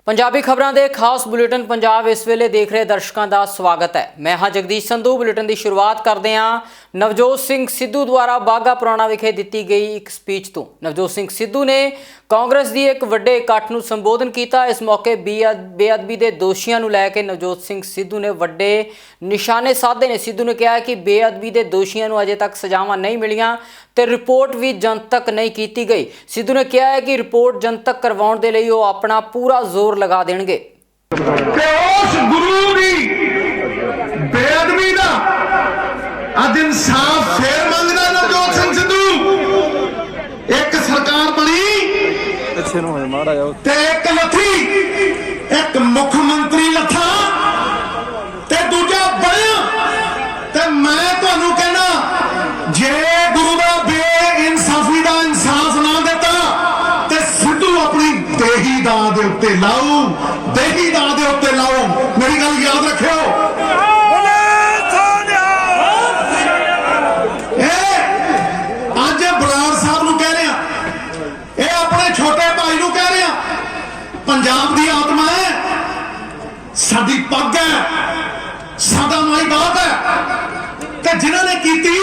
पंजाबी खबरों के खास बुलेटिन पंजाब इस वेले देख रहे दर्शकों का स्वागत है। मैं हाँ जगदीश संधू। बुलेटिन की शुरुआत करते हैं नवजोत सिंह सिद्धू द्वारा बाघा पुराणा विखे दी गई एक स्पीच तो। नवजोत सिंह सिद्धू ने कांग्रेस की एक वड्डे इकट्ठ नूं संबोधन किया। इस मौके बेअदबी के दोषियों नूं लैके नवजोत सिंह सिद्धू ने वड्डे निशाने साधे ने। सिद्धू ने कहा कि बेअदबी के दोषियों नूं अजे तक सजावां नहीं मिलियां ते रिपोर्ट भी जनतक नहीं की गई। सिद्धू ने कहा है कि रिपोर्ट जनतक करवाउण दे लई ओह अपना पूरा जोर लगा देणगे। उस गुरु दी बेअदबी दा अज इंसाफ फिर मंगदा नवजोत सिंह सिद्धू। एक सरकार बनी ते एक लथी, एक मुख मंत्री लथा ते दूजा बनया। ते मैं तुहानू कहना, जे गुरु दा बेइंसाफी दा इंसाफ ना दिता ते सिद्धू अपनी देही दां दे उत्ते लाऊ, देही दां दे उत्ते लाऊ। मेरी गल याद रखियो। अज बराड़ साहब नू कह रहा, ये अपने छोटे भाई नू कह रहा, पंजाब दी आत्मा है, साडी पग है, साडा माई बाप है। ते जिन्हां ने कीती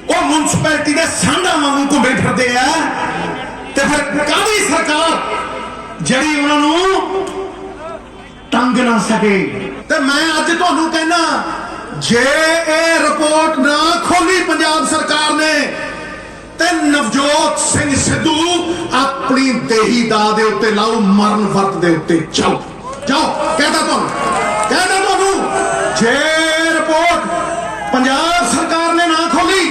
ਉਹ म्यूनसिपैलिटी के सांडा वांगू घूमे फिरते हैं। ते फिर कादी सरकार जड़ी उन्होंने टंग ना सके। ते मैं अज तुहानू कहना, जे ये रिपोर्ट ना खोली पंजाब सरकार ने ते नवजोत सिंह सिद्धू अपनी देही दा दे उत्ते लाओ, मरण वर्त दे उत्ते जाओ जाओ। कहता तुहानू जे रिपोर्ट पंजाब सरकार ने ना खोली,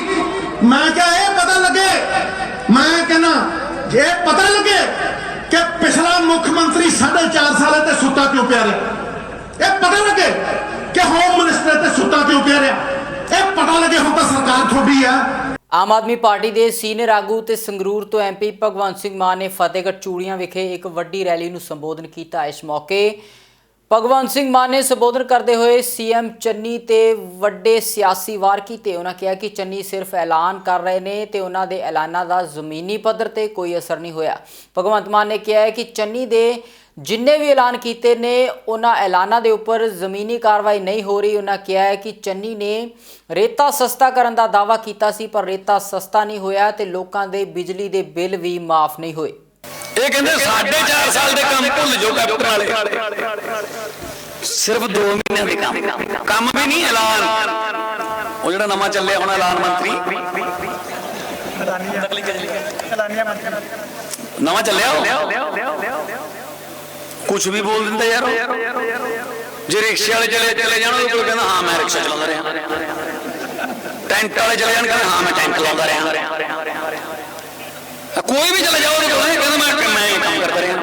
मैं क्या ये पता लगे, मैं कहना ये पता लगे कि पिछला मुख्यमंत्री 4.5 साल ते सुता क्यों पिया रहा, ये पता लगे कि होम मिनिस्टर ते सुता क्यों पिया रहा, ये पता लगे हम तो सरकार थोड़ी है। आम आदमी पार्टी के सीनियर आगू ते संगरूर तो MP भगवंत सिंह मान ने फतेहगढ़ चूड़ियां विखे एक वड्डी रैली नूं संबोधन किया। इस मौके भगवंत सिंह मान ने संबोधन करते हुए CM चन्नी ते वड्डे सियासी वार कीते। उन्होंने कहा कि चन्नी सिर्फ ऐलान कर रहे ने ते उन्हां दे ऐलानां दा ज़मीनी पद्धर ते कोई असर नहीं होया। भगवंत मान ने कहा है कि चन्नी दे जिन्ने भी ऐलान किए ने उन्हां ऐलानां दे उपर ज़मीनी कार्रवाई नहीं हो रही। उन्होंने कहा है कि चन्नी ने रेता सस्ता करन दा दावा कीता सी पर रेता सस्ता नहीं होया ते लोकां दे बिजली दे बिल भी माफ नहीं होए। ये कहते 4.5 साल के काम भुल जाओ कैप्टन वाले, सिर्फ 2 महीने के काम भी नहीं। ऐलान वो जो नवा चले होना ऐलान मंत्री नवा चलिया कुछ भी बोल दिंदा यार। जे रिक्शे वाले चले जान कोई कहना हाँ मैं रिक्शा चला रहा, टेंट वाले चले जान कहना हाँ मैं टेंट चला रहा, कोई भी चले जाओ कहना मैं काम करता रहा।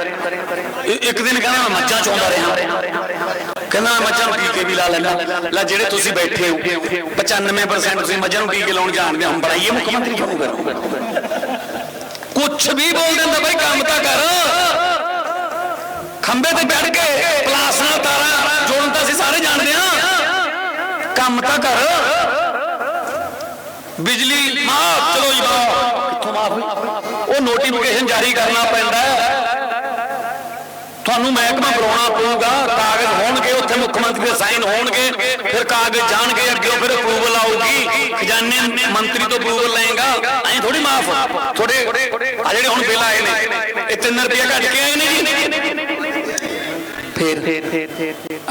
एक दिन कहना मैं मच्छा चौंदा रहा, कहना मैं मच्छा टीके भी ला लेना। ला जेडे तुसी बैठे हो 95% तुसी मच्छा नूं टीके लाउण जानदे, हम बनाइए मुख्यमंत्री क्यों करो। कुछ भी बोल देंदा भाई काम तां कर, खंबे ते बैठ के प्लासां तारा जोड़न तां असीं सारे जानदे हां, काम तां कर। बिजली माफ, चलो जी माफ कित्थों माफ हुई, वो नोटिफिकेशन जारी करना पैंदा है, ਤੁਹਾਨੂੰ महकमा ਬਣਾਉਣਾ ਪਊਗਾ, कागज ਹੋਣਗੇ ਉੱਥੇ मुख्यमंत्री ਦੇ साइन ਹੋਣਗੇ, फिर कागज ਜਾਣਗੇ ਅੱਗੇ, फिर अप्रूवल आऊगी, खजाने मंत्री तो अप्रूवल लेगा। ऐ थोड़ी माफ थोड़े आ ਜਿਹੜੇ ਹੁਣ ਬਿੱਲ ਆਏ ਨੇ ਇਹ 3 ਰੁਪਏ ਘੱਟ ਕੇ ਆਏ ਨੇ जी, फिर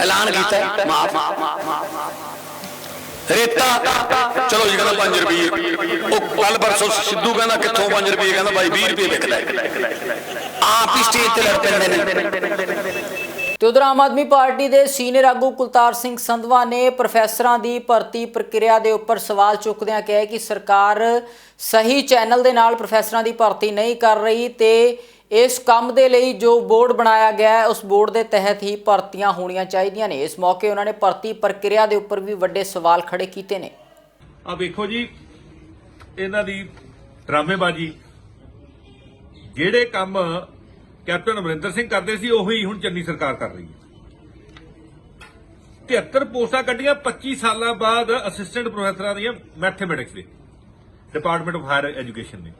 ऐलान ਕੀਤਾ माफ। रेता चलो जी कहना 5 रुपये, कल परसों सिद्धू कहना कितों 5 रुपये, कहना भाई 20 रुपये बिकता है। आप ही स्टेज ते लड़ पैंदे। तो उधर आम आदमी पार्टी के सीनियर आगू कुलतार सिंह संधवा ने प्रोफैसरां की भर्ती प्रक्रिया के उपर सवाल चुकद्या कहा कि सरकार सही चैनल के नाल प्रोफैसरां की भर्ती नहीं कर रही ते इस काम के लिए जो बोर्ड बनाया गया है उस बोर्ड के तहत ही भर्तियां होनियां चाहिए ने। इस मौके उन्होंने भर्ती प्रक्रिया के उपर भी वड्डे सवाल खड़े किए ने। आ देखो जी इन्हां दी ड्रामेबाजी, जेड़े काम कैप्टन अमरिंदर सिंह करते सी उही हुण चन्नी सरकार कर रही है। 73 पोस्टां कड्ढियां 25 साल बाद असिस्टेंट प्रोफैसरां दी मैथमेटिक्स दे डिपार्टमेंट ऑफ हायर एजुकेशन ने।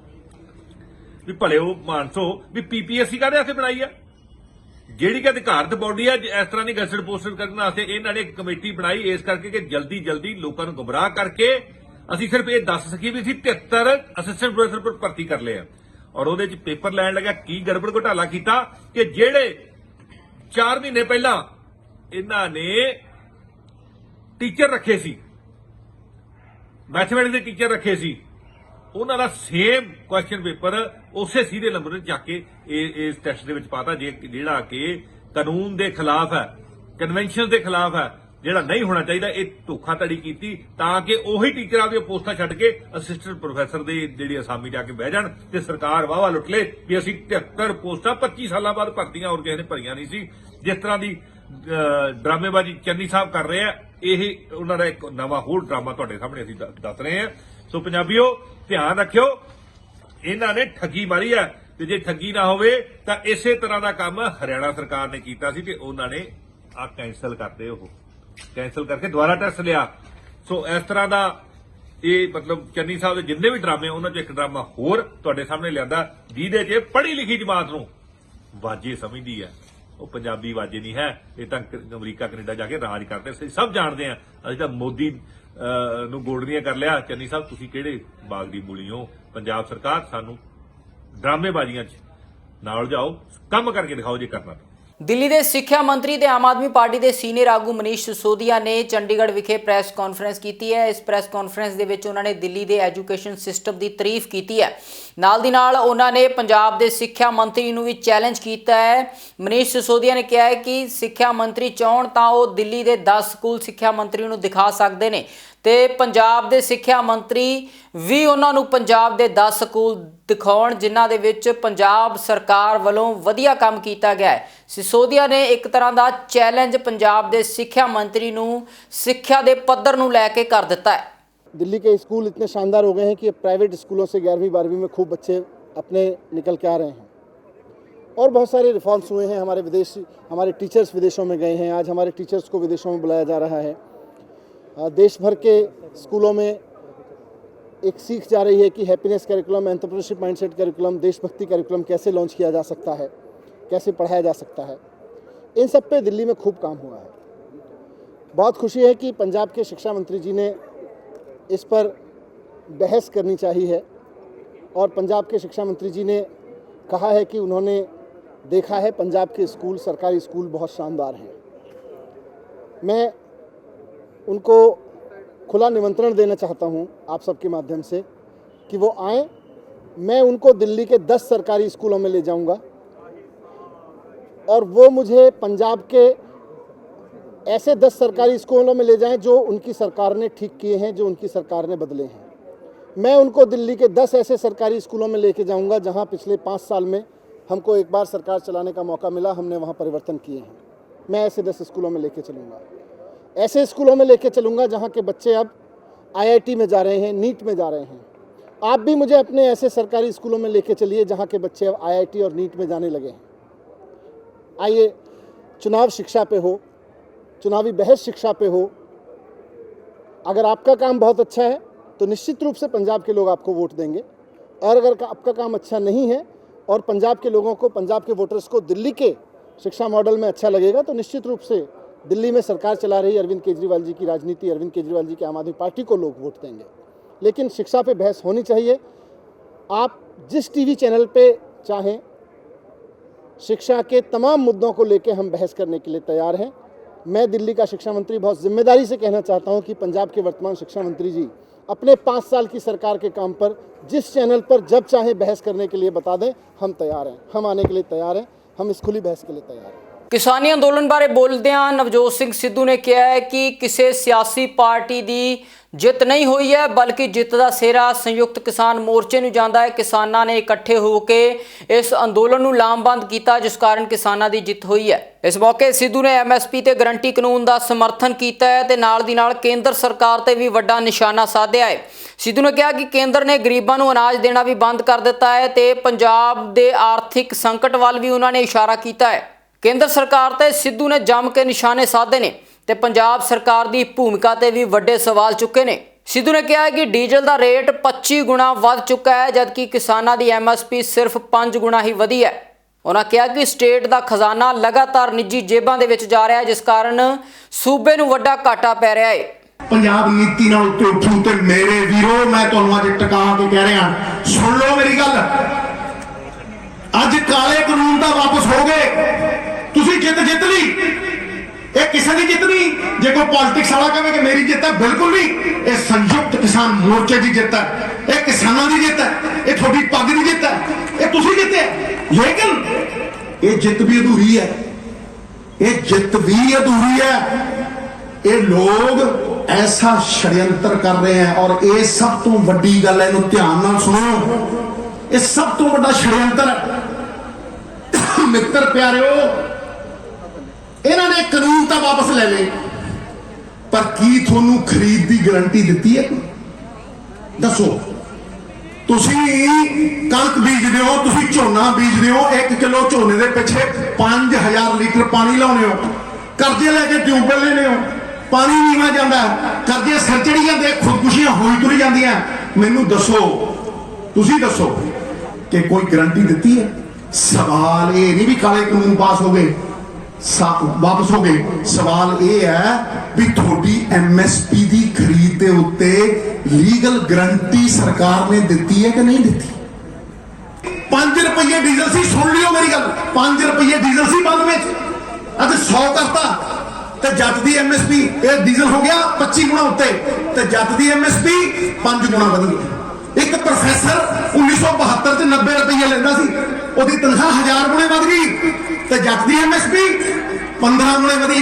भी भले वो मानसो भी PPSC काहदे वास्ते बनाई है, ਜਿਹੜੀ ਕਿ ਅਧਿਕਾਰਤ ਬੋਡੀ ਹੈ ਇਸ ਤਰ੍ਹਾਂ ਦੀ ਗੈਸਟ ਪੋਸਟਰ ਕਰਨ ਵਾਸਤੇ ਇਹਨਾਂ ਨੇ ਇੱਕ ਕਮੇਟੀ ਬਣਾਈ ਇਸ ਕਰਕੇ ਕਿ ਜਲਦੀ ਲੋਕਾਂ ਨੂੰ ਗੁੰਮਰਾਹ ਕਰਕੇ ਅਸੀਂ ਸਿਰਫ ਇਹ ਦੱਸ ਸਕੀਏ ਵੀ ਅਸੀਂ 73 ਅਸਿਸਟੈਂਟ ਪ੍ਰੋਫੈਸਰ ਪਰ ਭਰਤੀ ਕਰ ਲਏ ਆ ਔਰ ਉਹਦੇ ਚ ਪੇਪਰ ਲੈਣ ਲੱਗਿਆ ਕੀ ਗੜਬੜ ਘੁਟਾਲਾ ਕੀਤਾ ਕਿ ਜਿਹੜੇ 4 ਮਹੀਨੇ ਪਹਿਲਾਂ ਇਹਨਾਂ ਨੇ ਟੀਚਰ ਰੱਖੇ ਸੀ ਮੈਥਮੈਟਿਕਸ ਦੇ ਟੀਚਰ ਰੱਖੇ ਸੀ ਉਹਨਾਂ ਦਾ ਸੇਮ ਕੁਐਸਚਨ ਪੇਪਰ ਉਸੇ ਸੀਰੀਅਲ ਨੰਬਰ ਤੇ ਜਾ ਕੇ ਇਸ ਟੈਸਟ ਦੇ ਵਿੱਚ ਪਾਤਾ ਜਿਹੜਾ ਕਿ ਕਾਨੂੰਨ ਦੇ ਖਿਲਾਫ ਹੈ ਕਨਵੈਨਸ਼ਨ ਦੇ ਖਿਲਾਫ ਹੈ ਜਿਹੜਾ ਨਹੀਂ ਹੋਣਾ ਚਾਹੀਦਾ ਇਹ ਧੋਖਾਧੜੀ ਕੀਤੀ ਤਾਂ ਕਿ ਉਹੀ ਟੀਚਰ ਆਪਦੀਆਂ ਪੋਸਟਾਂ ਛੱਡ ਕੇ ਅਸਿਸਟੈਂਟ ਪ੍ਰੋਫੈਸਰ ਦੀ ਜਿਹੜੀ ਅਸਾਮੀ ਜਾ ਕੇ ਬਹਿ ਜਾਣ ਤੇ ਸਰਕਾਰ ਵਾਹਵਾ ਲੁੱਟ ਲੇ ਵੀ ਅਸੀਂ 73 ਪੋਸਟਾਂ 25 ਸਾਲਾਂ ਬਾਅਦ ਭਰਤੀਆਂ ਹੋਰ ਕਿਸੇ ਨੇ ਭਰੀਆਂ ਨਹੀਂ ਸੀ ਜਿਸ ਤਰ੍ਹਾਂ ਦੀ ਡਰਾਮੇਬਾਜ਼ੀ ਚੰਨੀ ਸਾਹਿਬ ਕਰ ਰਹੇ ਆ ਇਹ ਉਹਨਾਂ ਦਾ ਇੱਕ ਨਵਾਂ ਹੋਰ ਡਰਾਮਾ ਤੁਹਾਡੇ ਸਾਹਮਣੇ ਅਸੀਂ ਦੱਸ ਰਹੇ ਹਾਂ ਸੋ ਪੰਜਾਬੀਓ ਧਿਆਨ ਰੱਖਿਓ ਇਹਨਾਂ ਨੇ ਠੱਗੀ ਮਾਰੀ ਹੈ ਤੇ ਜੇ ਠੱਗੀ ਨਾ ਹੋਵੇ ਤਾਂ ਇਸੇ ਤਰ੍ਹਾਂ ਦਾ ਕੰਮ ਹਰਿਆਣਾ ਸਰਕਾਰ ਨੇ ਕੀਤਾ ਸੀ ਤੇ ਉਹਨਾਂ ਨੇ ਆ ਕੈਂਸਲ ਕਰਤੇ ਉਹ ਕੈਂਸਲ ਕਰਕੇ ਦੁਬਾਰਾ ਟੈਸਟ ਲਿਆ ਸੋ ਇਸ ਤਰ੍ਹਾਂ ਦਾ ਇਹ ਮਤਲਬ ਚੰਨੀ ਸਾਹਿਬ ਦੇ ਜਿੰਨੇ ਵੀ ਡਰਾਮੇ ਉਹਨਾਂ ਚ ਇੱਕ ਡਰਾਮਾ ਹੋਰ ਤੁਹਾਡੇ ਸਾਹਮਣੇ ਲਿਆਂਦਾ ਜਿਹਦੇ 'ਚ ਪੜ੍ਹੀ ਲਿਖੀ ਜਮਾਤ ਨੂੰ ਵਾਜੇ ਸਮਝਦੀ ਹੈ ਉਹ ਪੰਜਾਬੀ ਵਾਜੇ ਨਹੀਂ ਹੈ ਇਹ ਤਾਂ ਅਮਰੀਕਾ ਕੈਨੇਡਾ ਜਾ ਕੇ ਰਾਜ ਕਰਦੇ ਅਸੀਂ ਸਭ ਜਾਣਦੇ ਆ ਅਸੀਂ ਤਾਂ ਮੋਦੀ ਨੂੰ ਗੋਡਨੀਆਂ ਕਰ ਲਿਆ ਚੰਨੀ ਸਾਹਿਬ ਤੁਸੀਂ ਕਿਹੜੇ ਬਾਗ ਦੀ ਮੂਲੀ ਹੋ ਪੰਜਾਬ ਸਰਕਾਰ ਸਾਨੂੰ ਡਰਾਮੇਬਾਜ਼ੀਆਂ 'ਚ ਨਾਲ ਜਾਓ ਕੰਮ ਕਰਕੇ ਦਿਖਾਓ ਜੇ ਕਰਨਾ ਦਿੱਲੀ ਦੇ ਸਿੱਖਿਆ ਮੰਤਰੀ ਤੇ ਆਮ ਆਦਮੀ ਪਾਰਟੀ ਦੇ ਸੀਨੀਅਰ ਆਗੂ ਮਨੀਸ਼ ਸਿਸੋਦੀਆ ਨੇ ਚੰਡੀਗੜ੍ਹ ਵਿਖੇ ਪ੍ਰੈਸ ਕਾਨਫਰੰਸ ਕੀਤੀ ਹੈ। ਇਸ ਪ੍ਰੈਸ ਕਾਨਫਰੰਸ ਦੇ ਵਿੱਚ ਉਹਨਾਂ ਨੇ ਦਿੱਲੀ ਦੇ ਐਜੂਕੇਸ਼ਨ ਸਿਸਟਮ ਦੀ ਤਾਰੀਫ ਕੀਤੀ ਹੈ। ਨਾਲ ਦੀ ਨਾਲ ਉਹਨਾਂ ਨੇ ਪੰਜਾਬ ਦੇ ਸਿੱਖਿਆ ਮੰਤਰੀ ਨੂੰ ਵੀ ਚੈਲੰਜ ਕੀਤਾ ਹੈ। ਮਨੀਸ਼ ਸਿਸੋਦੀਆ ਨੇ ਕਿਹਾ ਹੈ ਕਿ ਸਿੱਖਿਆ ਮੰਤਰੀ ਚਾਹਣ ਤਾਂ ਉਹ ਦਿੱਲੀ ਦੇ 10 ਸਕੂਲ ਸਿੱਖਿਆ ਮੰਤਰੀ ਨੂੰ ਦਿਖਾ ਸਕਦੇ ਨੇ ਤੇ ਪੰਜਾਬ ਦੇ ਸਿੱਖਿਆ ਮੰਤਰੀ ਵੀ ਉਹਨਾਂ ਨੂੰ ਪੰਜਾਬ ਦੇ 10 ਸਕੂਲ ਦਿਖਾਉਣ ਜਿਨ੍ਹਾਂ ਦੇ ਵਿੱਚ ਪੰਜਾਬ ਸਰਕਾਰ ਵੱਲੋਂ ਵਧੀਆ ਕੰਮ ਕੀਤਾ ਗਿਆ ਹੈ। ਸਿਸੋਦੀਆ ਨੇ ਇੱਕ ਤਰ੍ਹਾਂ ਦਾ ਚੈਲੰਜ ਪੰਜਾਬ ਦੇ ਸਿੱਖਿਆ ਮੰਤਰੀ ਨੂੰ ਸਿੱਖਿਆ ਦੇ ਪੱਧਰ ਨੂੰ ਲੈ ਕੇ ਕਰ ਦਿੱਤਾ ਹੈ। दिल्ली के स्कूल इतने शानदार हो गए हैं कि प्राइवेट स्कूलों से 11वीं 12वीं में खूब बच्चे अपने निकल के आ रहे हैं और बहुत सारे रिफॉर्म्स हुए हैं। हमारे टीचर्स विदेशों में गए हैं। आज हमारे टीचर्स को विदेशों में बुलाया जा रहा है। देश भर के स्कूलों में एक सीख जा रही है कि happiness curriculum, entrepreneurship mindset curriculum, देशभक्ति करिकुलम कैसे लॉन्च किया जा सकता है, कैसे पढ़ाया जा सकता है। इन सब पे दिल्ली में खूब काम हुआ है। बहुत खुशी है कि पंजाब के शिक्षा मंत्री जी ने इस पर बहस करनी चाहिए है और पंजाब के शिक्षा मंत्री जी ने कहा है कि उन्होंने देखा है पंजाब के स्कूल, सरकारी स्कूल बहुत शानदार हैं। मैं उनको खुला निमंत्रण देना चाहता हूं आप सबके माध्यम से कि वो आएँ। मैं उनको दिल्ली के 10 सरकारी स्कूलों में ले जाऊंगा और वो मुझे पंजाब के ऐसे 10 सरकारी स्कूलों में ले जाएं जो उनकी सरकार ने ठीक किए हैं, जो उनकी सरकार ने बदले हैं। मैं उनको दिल्ली के 10 ऐसे सरकारी स्कूलों में लेके जाऊंगा जहां पिछले 5 साल में हमको एक बार सरकार चलाने का मौका मिला, हमने वहां परिवर्तन किए हैं। मैं ऐसे 10 स्कूलों में लेके चलूँगा। ऐसे स्कूलों में लेके चलूँगा जहाँ के बच्चे अब IIT में जा रहे हैं, नीट में जा रहे हैं। आप भी मुझे अपने ऐसे सरकारी स्कूलों में लेके चलिए जहाँ के बच्चे अब IIT और नीट में जाने लगे हैं। आइए, चुनाव शिक्षा पे हो, चुनावी बहस शिक्षा पे हो। अगर आपका काम बहुत अच्छा है तो निश्चित रूप से पंजाब के लोग आपको वोट देंगे और अगर आपका काम अच्छा नहीं है और पंजाब के लोगों को, पंजाब के वोटर्स को दिल्ली के शिक्षा मॉडल में अच्छा लगेगा तो निश्चित रूप से दिल्ली में सरकार चला रही अरविंद केजरीवाल जी की राजनीति, अरविंद केजरीवाल जी की आम आदमी पार्टी को लोग वोट देंगे। लेकिन शिक्षा पे बहस होनी चाहिए। आप जिस टीवी चैनल पे चाहें, शिक्षा के तमाम मुद्दों को लेकर हम बहस करने के लिए तैयार हैं। मैं दिल्ली का शिक्षा मंत्री बहुत जिम्मेदारी से कहना चाहता हूं कि पंजाब के वर्तमान शिक्षा मंत्री जी अपने 5 साल की सरकार के काम पर जिस चैनल पर जब चाहे बहस करने के लिए बता दें, हम तैयार हैं। हम आने के लिए तैयार हैं। हम इस खुली बहस के लिए तैयार हैं। ਕਿਸਾਨੀ ਅੰਦੋਲਨ ਬਾਰੇ ਬੋਲਦਿਆਂ ਨਵਜੋਤ ਸਿੰਘ ਸਿੱਧੂ ਨੇ ਕਿਹਾ ਹੈ ਕਿ ਕਿਸੇ ਸਿਆਸੀ ਪਾਰਟੀ ਦੀ ਜਿੱਤ ਨਹੀਂ ਹੋਈ ਹੈ ਬਲਕਿ ਜਿੱਤ ਦਾ ਸਿਹਰਾ ਸੰਯੁਕਤ ਕਿਸਾਨ ਮੋਰਚੇ ਨੂੰ ਜਾਂਦਾ ਹੈ। ਕਿਸਾਨਾਂ ਨੇ ਇਕੱਠੇ ਹੋ ਕੇ ਇਸ ਅੰਦੋਲਨ ਨੂੰ ਲਾਮਬੰਦ ਕੀਤਾ ਜਿਸ ਕਾਰਨ ਕਿਸਾਨਾਂ ਦੀ ਜਿੱਤ ਹੋਈ ਹੈ। ਇਸ ਮੌਕੇ ਸਿੱਧੂ ਨੇ MSP ਤੇ ਗਰੰਟੀ ਕਾਨੂੰਨ ਦਾ ਸਮਰਥਨ ਕੀਤਾ ਹੈ ਤੇ ਨਾਲ ਦੀ ਨਾਲ ਕੇਂਦਰ ਸਰਕਾਰ ਤੇ ਵੀ ਵੱਡਾ ਨਿਸ਼ਾਨਾ ਸਾਧਿਆ ਹੈ। ਸਿੱਧੂ ਨੇ ਕਿਹਾ ਕਿ ਕੇਂਦਰ ਨੇ ਗਰੀਬਾਂ ਨੂੰ ਅਨਾਜ ਦੇਣਾ ਵੀ ਬੰਦ ਕਰ ਦਿੱਤਾ ਹੈ ਤੇ ਪੰਜਾਬ ਦੇ ਆਰਥਿਕ ਸੰਕਟ ਵੱਲ ਵੀ ਉਹਨਾਂ ਨੇ ਇਸ਼ਾਰਾ ਕੀਤਾ ਹੈ। ਕੇਂਦਰ ਸਰਕਾਰ ਤੇ ਸਿੱਧੂ ਨੇ ਜੰਮ ਕੇ ਨਿਸ਼ਾਨੇ ਸਾਧੇ ਨੇ ਤੇ ਪੰਜਾਬ ਸਰਕਾਰ ਦੀ ਭੂਮਿਕਾ ਤੇ ਵੀ ਵੱਡੇ ਸਵਾਲ ਚੁੱਕੇ ਨੇ। ਸਿੱਧੂ ਨੇ ਕਿਹਾ ਕਿ ਡੀਜ਼ਲ ਦਾ ਰੇਟ 25 ਗੁਣਾ ਵੱਧ ਚੁੱਕਾ ਹੈ ਜਦਕਿ ਕਿਸਾਨਾਂ ਦੀ MSP ਸਿਰਫ 5 ਗੁਣਾ ਹੀ ਵਧੀ ਹੈ। ਉਹਨਾਂ ਕਿਹਾ ਕਿ ਸਟੇਟ ਦਾ ਖਜ਼ਾਨਾ ਲਗਾਤਾਰ ਨਿੱਜੀ ਜੇਬਾਂ ਦੇ ਵਿੱਚ ਜਾ ਰਿਹਾ ਹੈ, ਜਿਸ ਕਾਰਨ ਸੂਬੇ ਨੂੰ ਵੱਡਾ ਘਾਟਾ ਪੈ ਰਿਹਾ ਹੈ। ਪੰਜਾਬ ਨੀਤੀ ਨਾਲ ਉੱਤੇ ਉੱਠੂ ਤੇ ਮੇਰੇ ਵੀਰੋ ਮੈਂ ਤੁਹਾਨੂੰ ਅੱਜ ਟਿਕਾ ਕੇ ਕਹਿ ਰਿਹਾ, ਸੁਣ ਲਓ ਮੇਰੀ ਗੱਲ। ਅੱਜ ਕਾਲੇ ਕਾਨੂੰਨ ਤਾਂ ਵਾਪਸ ਹੋ ਗਏ, ਤੁਸੀਂ ਜਿੱਤ ਲਈ। ਇਹ ਕਿਸੇ ਦੀ ਜਿੱਤ ਨਹੀਂ। ਜੇ ਕੋਈ ਪੋਲਿਟਿਕਸ ਵਾਲਾ ਕਹੇ ਕਿ ਮੇਰੀ ਜਿੱਤ ਹੈ, ਬਿਲਕੁਲ ਨਹੀਂ। ਇਹ ਸੰਯੁਕਤ ਕਿਸਾਨ ਮੋਰਚੇ ਦੀ ਜਿੱਤ ਹੈ, ਇਹ ਕਿਸਾਨਾਂ ਦੀ ਜਿੱਤ ਹੈ, ਇਹ ਤੁਹਾਡੀ ਪੱਗ ਦੀ ਜਿੱਤ ਹੈ, ਇਹ ਤੁਸੀਂ ਜਿੱਤੇ। ਲੇਕਿਨ ਇਹ ਜਿੱਤ ਵੀ ਅਧੂਰੀ ਹੈ, ਇਹ ਜਿੱਤ ਵੀ ਅਧੂਰੀ ਹੈ। ਇਹ ਲੋग ऐसा षड्यंत्र कर रहे हैं और ये सब तो बड़ी गल है, ध्यान नाल सुनो, ये सब तो बड़ा षड्यंत्र है। मित्र प्यारिओ, इन्होंने कानून तो वापस ले ले, पर की थोनू खरीद की गारंटी दी है? दसो। तुसी कणक बीजदे हो, तुसी झोना बीजदे हो, 1 किलो झोने के पिछे 5000 लीटर पानी लाने हो, कर्जे लेके ट्यूबवेल लेने हो, पानी नीवा जाता, कर्जे सिर चढ़ी जाते, खुदकुशियां होई तुरी जांदियां। मैनू दसो, तुसी दसो कि कोई गारंटी दी है? सवाल ये नहीं भी काले कानून पास हो गए, वापस हो गए। सवाल ये है भी थोड़ी MSP की खरीद के उत्ते लीगल गारंटी सरकार ने दी है कि नहीं दी? 5 रुपये डीजल सी, सुन लियो मेरी गल, 5 रुपये डीजल सी 92 अज 100 करता, ते जट दी MSP ये डीजल हो गया 25 गुणा उत्ते, ते जट दी MSP 5 गुणा वधी गई। एक प्रोफैसर 1972 च 90 रुपये लेंदा सी, ओदी तनख्वाह 1000 गुणे वध गई, ते जट दी MSP 15 गुणे वधी।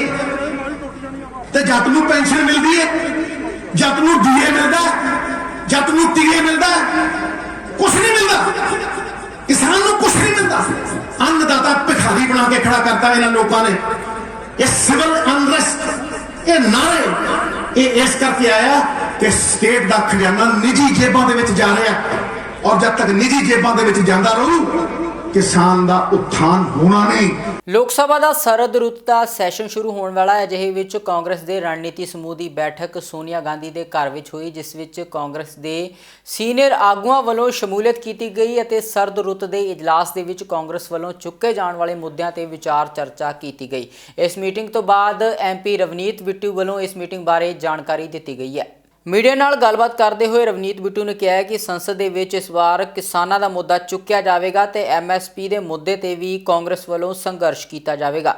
ते जट नूं पेंशन मिलदी है, जट नूं DA मिलदा, जट नूं TA मिलदा, कुछ नहीं मिलता। किसान नूं कुछ नहीं मिलता। अन्नदाता भिखारी बना के खड़ा करता इन्हां लोकां ने। ये सिविल अनरेस्ट, ये नारे ये इस करके आया कि स्टेट का खजाना निजी जेबां दे विच जा रहा, और जब तक निजी जेबां दे विच जांदा रहू किसान का उत्थान होना नहीं। ਲੋਕ ਸਭਾ ਦਾ ਸਰਦ ਰੁੱਤ ਦਾ ਸੈਸ਼ਨ ਸ਼ੁਰੂ ਹੋਣ ਵਾਲਾ ਹੈ। ਅਜਿਹੇ ਵਿੱਚ ਕਾਂਗਰਸ ਦੇ ਰਣਨੀਤੀ ਸਮੂਹ ਦੀ ਬੈਠਕ ਸੋਨੀਆ ਗਾਂਧੀ ਦੇ ਘਰ ਵਿੱਚ ਹੋਈ, ਜਿਸ ਵਿੱਚ ਕਾਂਗਰਸ ਦੇ ਸੀਨੀਅਰ ਆਗੂਆਂ ਵੱਲੋਂ ਸ਼ਮੂਲੀਅਤ ਕੀਤੀ ਗਈ ਅਤੇ ਸਰਦ ਰੁੱਤ ਦੇ ਇਜਲਾਸ ਦੇ ਵਿੱਚ ਕਾਂਗਰਸ ਵੱਲੋਂ ਚੁੱਕੇ ਜਾਣ ਵਾਲੇ ਮੁੱਦਿਆਂ ਤੇ ਵਿਚਾਰ ਚਰਚਾ ਕੀਤੀ ਗਈ। ਇਸ ਮੀਟਿੰਗ ਤੋਂ ਬਾਅਦ MP ਰਵਨੀਤ ਬਿੱਟੂ ਵੱਲੋਂ ਇਸ ਮੀਟਿੰਗ ਬਾਰੇ ਜਾਣਕਾਰੀ ਦਿੱਤੀ ਗਈ ਹੈ। मीडिया नाल गलबात करते हुए रवनीत बिट्टू ने कहा कि संसद दे विच इस बार किसानां दा मुद्दा चुक्या जाएगा ते MSP दे मुद्दे ते भी कांग्रेस वालों संघर्ष किया जाएगा।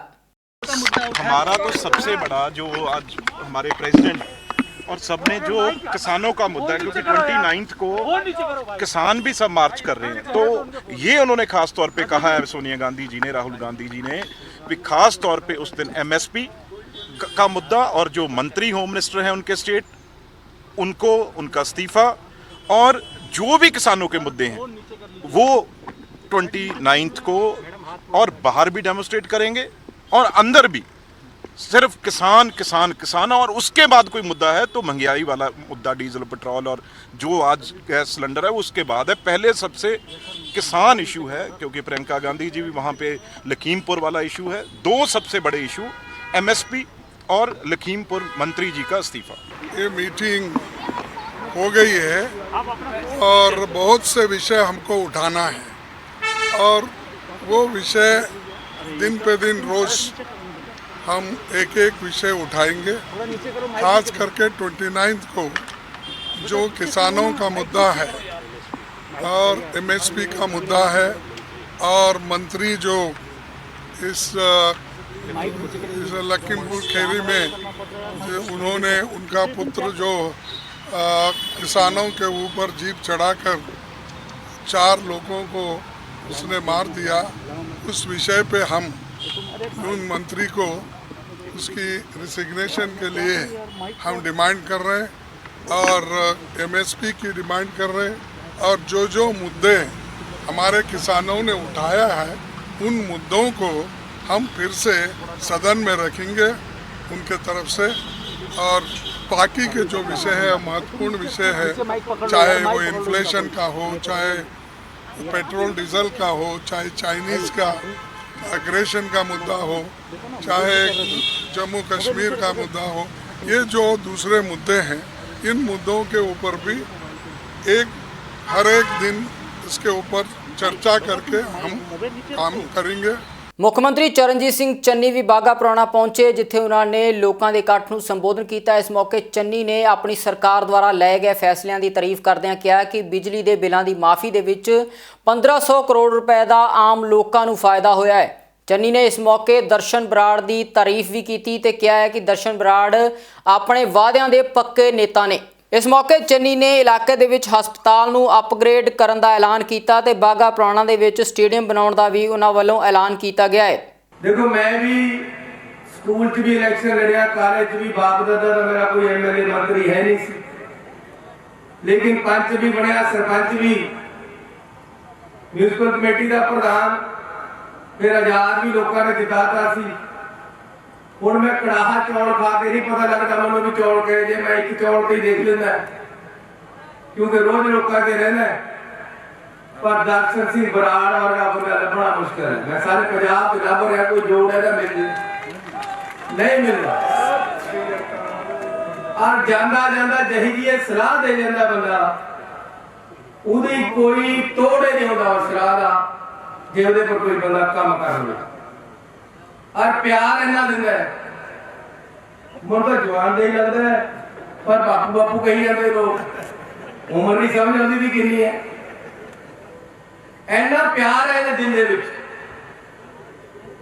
हमारा तो सबसे बड़ा जो आज हमारे प्रेसिडेंट और सबने जो किसानों का मुद्दा है, क्योंकि 29 को किसान भी सब मार्च कर रहे हैं, तो ये उन्होंने खास तौर पे कहा है सोनिया गांधी जी ने, राहुल गांधी जी ने भी खास तौर पे उस दिन MSP का मुद्दा और जो मंत्री होम मिनिस्टर हैं उनके स्टेट, उनको उनका इस्तीफा और जो भी किसानों के मुद्दे हैं वो 29 को और बाहर भी डेमोस्ट्रेट करेंगे और अंदर भी सिर्फ किसान किसान किसान। और उसके बाद कोई मुद्दा है तो महंगाई वाला मुद्दा, डीजल पेट्रोल और जो आज गैस सिलेंडर है उसके बाद है। पहले सबसे किसान इशू है, क्योंकि प्रियंका गांधी जी भी वहाँ पे लखीमपुर वाला इशू है। 2 सबसे बड़े इशू MSP और लखीमपुर मंत्री जी का इस्तीफा। ये मीटिंग हो गई है और बहुत से विषय हमको उठाना है, और वो विषय दिन पे दिन रोज हम एक एक विषय उठाएंगे। खास करके 29 को जो किसानों का मुद्दा है और MSP का मुद्दा है, और मंत्री जो इस लखीमपुर खीरी में उन्होंने उनका पुत्र जो किसानों के ऊपर जीप चढ़ाकर 4 लोगों को उसने मार दिया, उस विषय पे हम उन मंत्री को उसकी रिसिग्नेशन के लिए हम डिमांड कर रहे हैं और MSP की डिमांड कर रहे हैं। और जो मुद्दे हमारे किसानों ने उठाया है उन मुद्दों को हम फिर से सदन में रखेंगे उनके तरफ से। और बाकी के जो विषय है महत्वपूर्ण विषय है, चाहे वो इन्फ्लेशन का हो, चाहे पेट्रोल डीजल का हो, चाहे चाइनीज़ का अग्रेशन का मुद्दा हो, चाहे जम्मू कश्मीर का मुद्दा हो, ये जो दूसरे मुद्दे हैं इन मुद्दों के ऊपर भी हर एक दिन इसके ऊपर चर्चा करके हम काम करेंगे। ਮੁੱਖ ਮੰਤਰੀ ਚਰਨਜੀਤ ਸਿੰਘ ਚੰਨੀ ਵੀ ਬਾਘਾ ਪੁਰਾਣਾ ਪਹੁੰਚੇ, ਜਿੱਥੇ ਉਹਨਾਂ ਨੇ ਲੋਕਾਂ ਦੇ ਇਕੱਠ ਨੂੰ ਸੰਬੋਧਨ ਕੀਤਾ। ਇਸ ਮੌਕੇ ਚੰਨੀ ਨੇ ਆਪਣੀ ਸਰਕਾਰ ਦੁਆਰਾ ਲਏ ਗਏ ਫੈਸਲਿਆਂ ਦੀ ਤਾਰੀਫ ਕਰਦਿਆਂ ਕਿਹਾ ਕਿ ਬਿਜਲੀ ਦੇ ਬਿੱਲਾਂ ਦੀ ਮਾਫੀ ਦੇ ਵਿੱਚ 1500 ਕਰੋੜ ਰੁਪਏ ਦਾ ਆਮ ਲੋਕਾਂ ਨੂੰ ਫਾਇਦਾ ਹੋਇਆ ਹੈ। ਚੰਨੀ ਨੇ ਇਸ ਮੌਕੇ ਦਰਸ਼ਨ ਬਰਾੜ ਦੀ ਤਾਰੀਫ ਵੀ ਕੀਤੀ ਤੇ ਕਿਹਾ ਹੈ ਕਿ ਦਰਸ਼ਨ ਬਰਾੜ ਆਪਣੇ ਵਾਅਦਿਆਂ ਦੇ ਪੱਕੇ ਨੇਤਾ ਨੇ। ਇਸ ਮੌਕੇ ਚੰਨੀ ਨੇ ਇਲਾਕੇ ਦੇ ਵਿੱਚ ਹਸਪਤਾਲ ਨੂੰ ਅਪਗ੍ਰੇਡ ਕਰਨ ਦਾ ਐਲਾਨ ਕੀਤਾ ਤੇ ਬਾਘਾ ਪੁਰਾਣਾ ਦੇ ਵਿੱਚ ਸਟੇਡੀਅਮ ਬਣਾਉਣ ਦਾ ਵੀ ਉਹਨਾਂ ਵੱਲੋਂ ਐਲਾਨ ਕੀਤਾ ਗਿਆ ਹੈ। देखो मैं भी स्कूल च भी इलेक्शन लड़िया, कॉलेज च भी बाप दादा का मेरा कोई एमएलए मंत्री है नहीं सी, लेकिन पंच भी बनया, सरपंच भी, म्यूनसिपल कमेटी का प्रधान, फिर आजाद भी लोगों ने जिताता सी। ਹੁਣ मैं कड़ाहा चौल खा के नहीं पता लगता मैं भी चौल कहे जे मैं एक चौल से ही देख लेना, क्योंकि रोज लोगों के रहना। पर दर्शन सिंह बराड़ और रब का लभना मुश्किल है। मैं सारे पंजाब से लभ रहा, कोई जोड़ है नहीं मिलता। और जांदा जांदा जही जी सलाह दे जाता बंदा, उहदी कोई तोड़ नहीं होता उस सलाह का, जे उहदे पर कोई बंदा काम कर ले। और प्यार इन्ना दिंदा है, मुझे तो जवान दे ही लगता है, पर बापू बापू कही जाते लोग, उम्र नहीं समझ आती भी कितनी है। इन्ना प्यार है इन्हें दिल दे विच।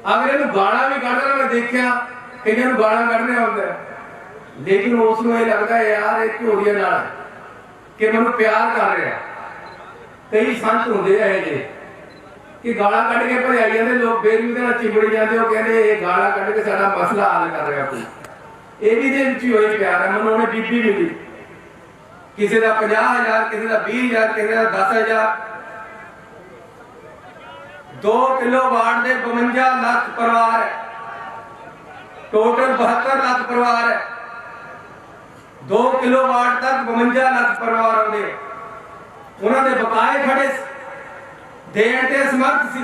अगर इन्हू गाना भी कढ़ना, मैं देखा कईयां नूं गाना कढ़ने आउंदा है, लेकिन उसनूं ये लगता है यार एक झोलिया नाल कि मैनूं प्यार कर रहा। कई संत होंदे है जे कि गाला कढ़ के भजाई जाते लोग, फिर भी उहदे नाल चिंबड़ी जाते, वो कहते ये गाला कढ़ के साडा मसला हल कर रहा कोई। ये भी दे विच ही होई प्यार है। मैनूं उहने बीबी मिली, किसी का 50,000, किसी का 20,000, किसी का 10,000। 2 किलोवाट के 52 लाख परिवार है, टोटल 72 लाख परिवार है। 2 किलोवाट तक 52 लाख परिवार आते, उन्होंने बकाए खड़े देण ते समर्थ सी।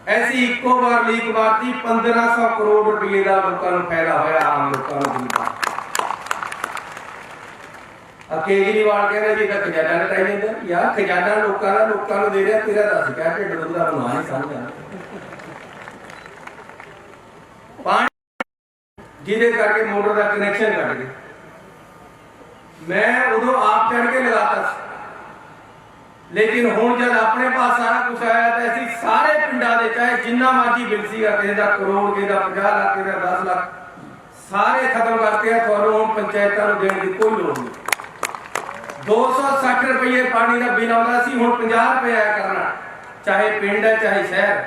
ऐसी इको बार लीक मारती 1500 करोड़ रुपये का लोगों को फायदा होया, आम लोगों को। केजरीवाल कहते जी का खजाना कटाई जाता यार, खजाना लोगों को दे रहा, तेरा दस क्या ढिड दुखदा बना नहीं समझ पानी जिदे करके मोटर का कनैक्शन कट गए। मैं उदों आप चढ़ के लगाता, लेकिन हुण जब अपने पास सारा कुछ आया तो ऐसी सारे पिंडा दे चाहे जिन्ना मर्जी बिल सीगा, किसी का करोड़, किसी का 50 लाख, किसी का 10 लाख, सारे खत्म करते हैं। थोड़ा हुण पंचायतों को देने की कोई लोड़ नहीं। 260 रुपये पानी का बिल आता सी, हुण 50 रुपये आया करना, चाहे पिंड है चाहे शहर।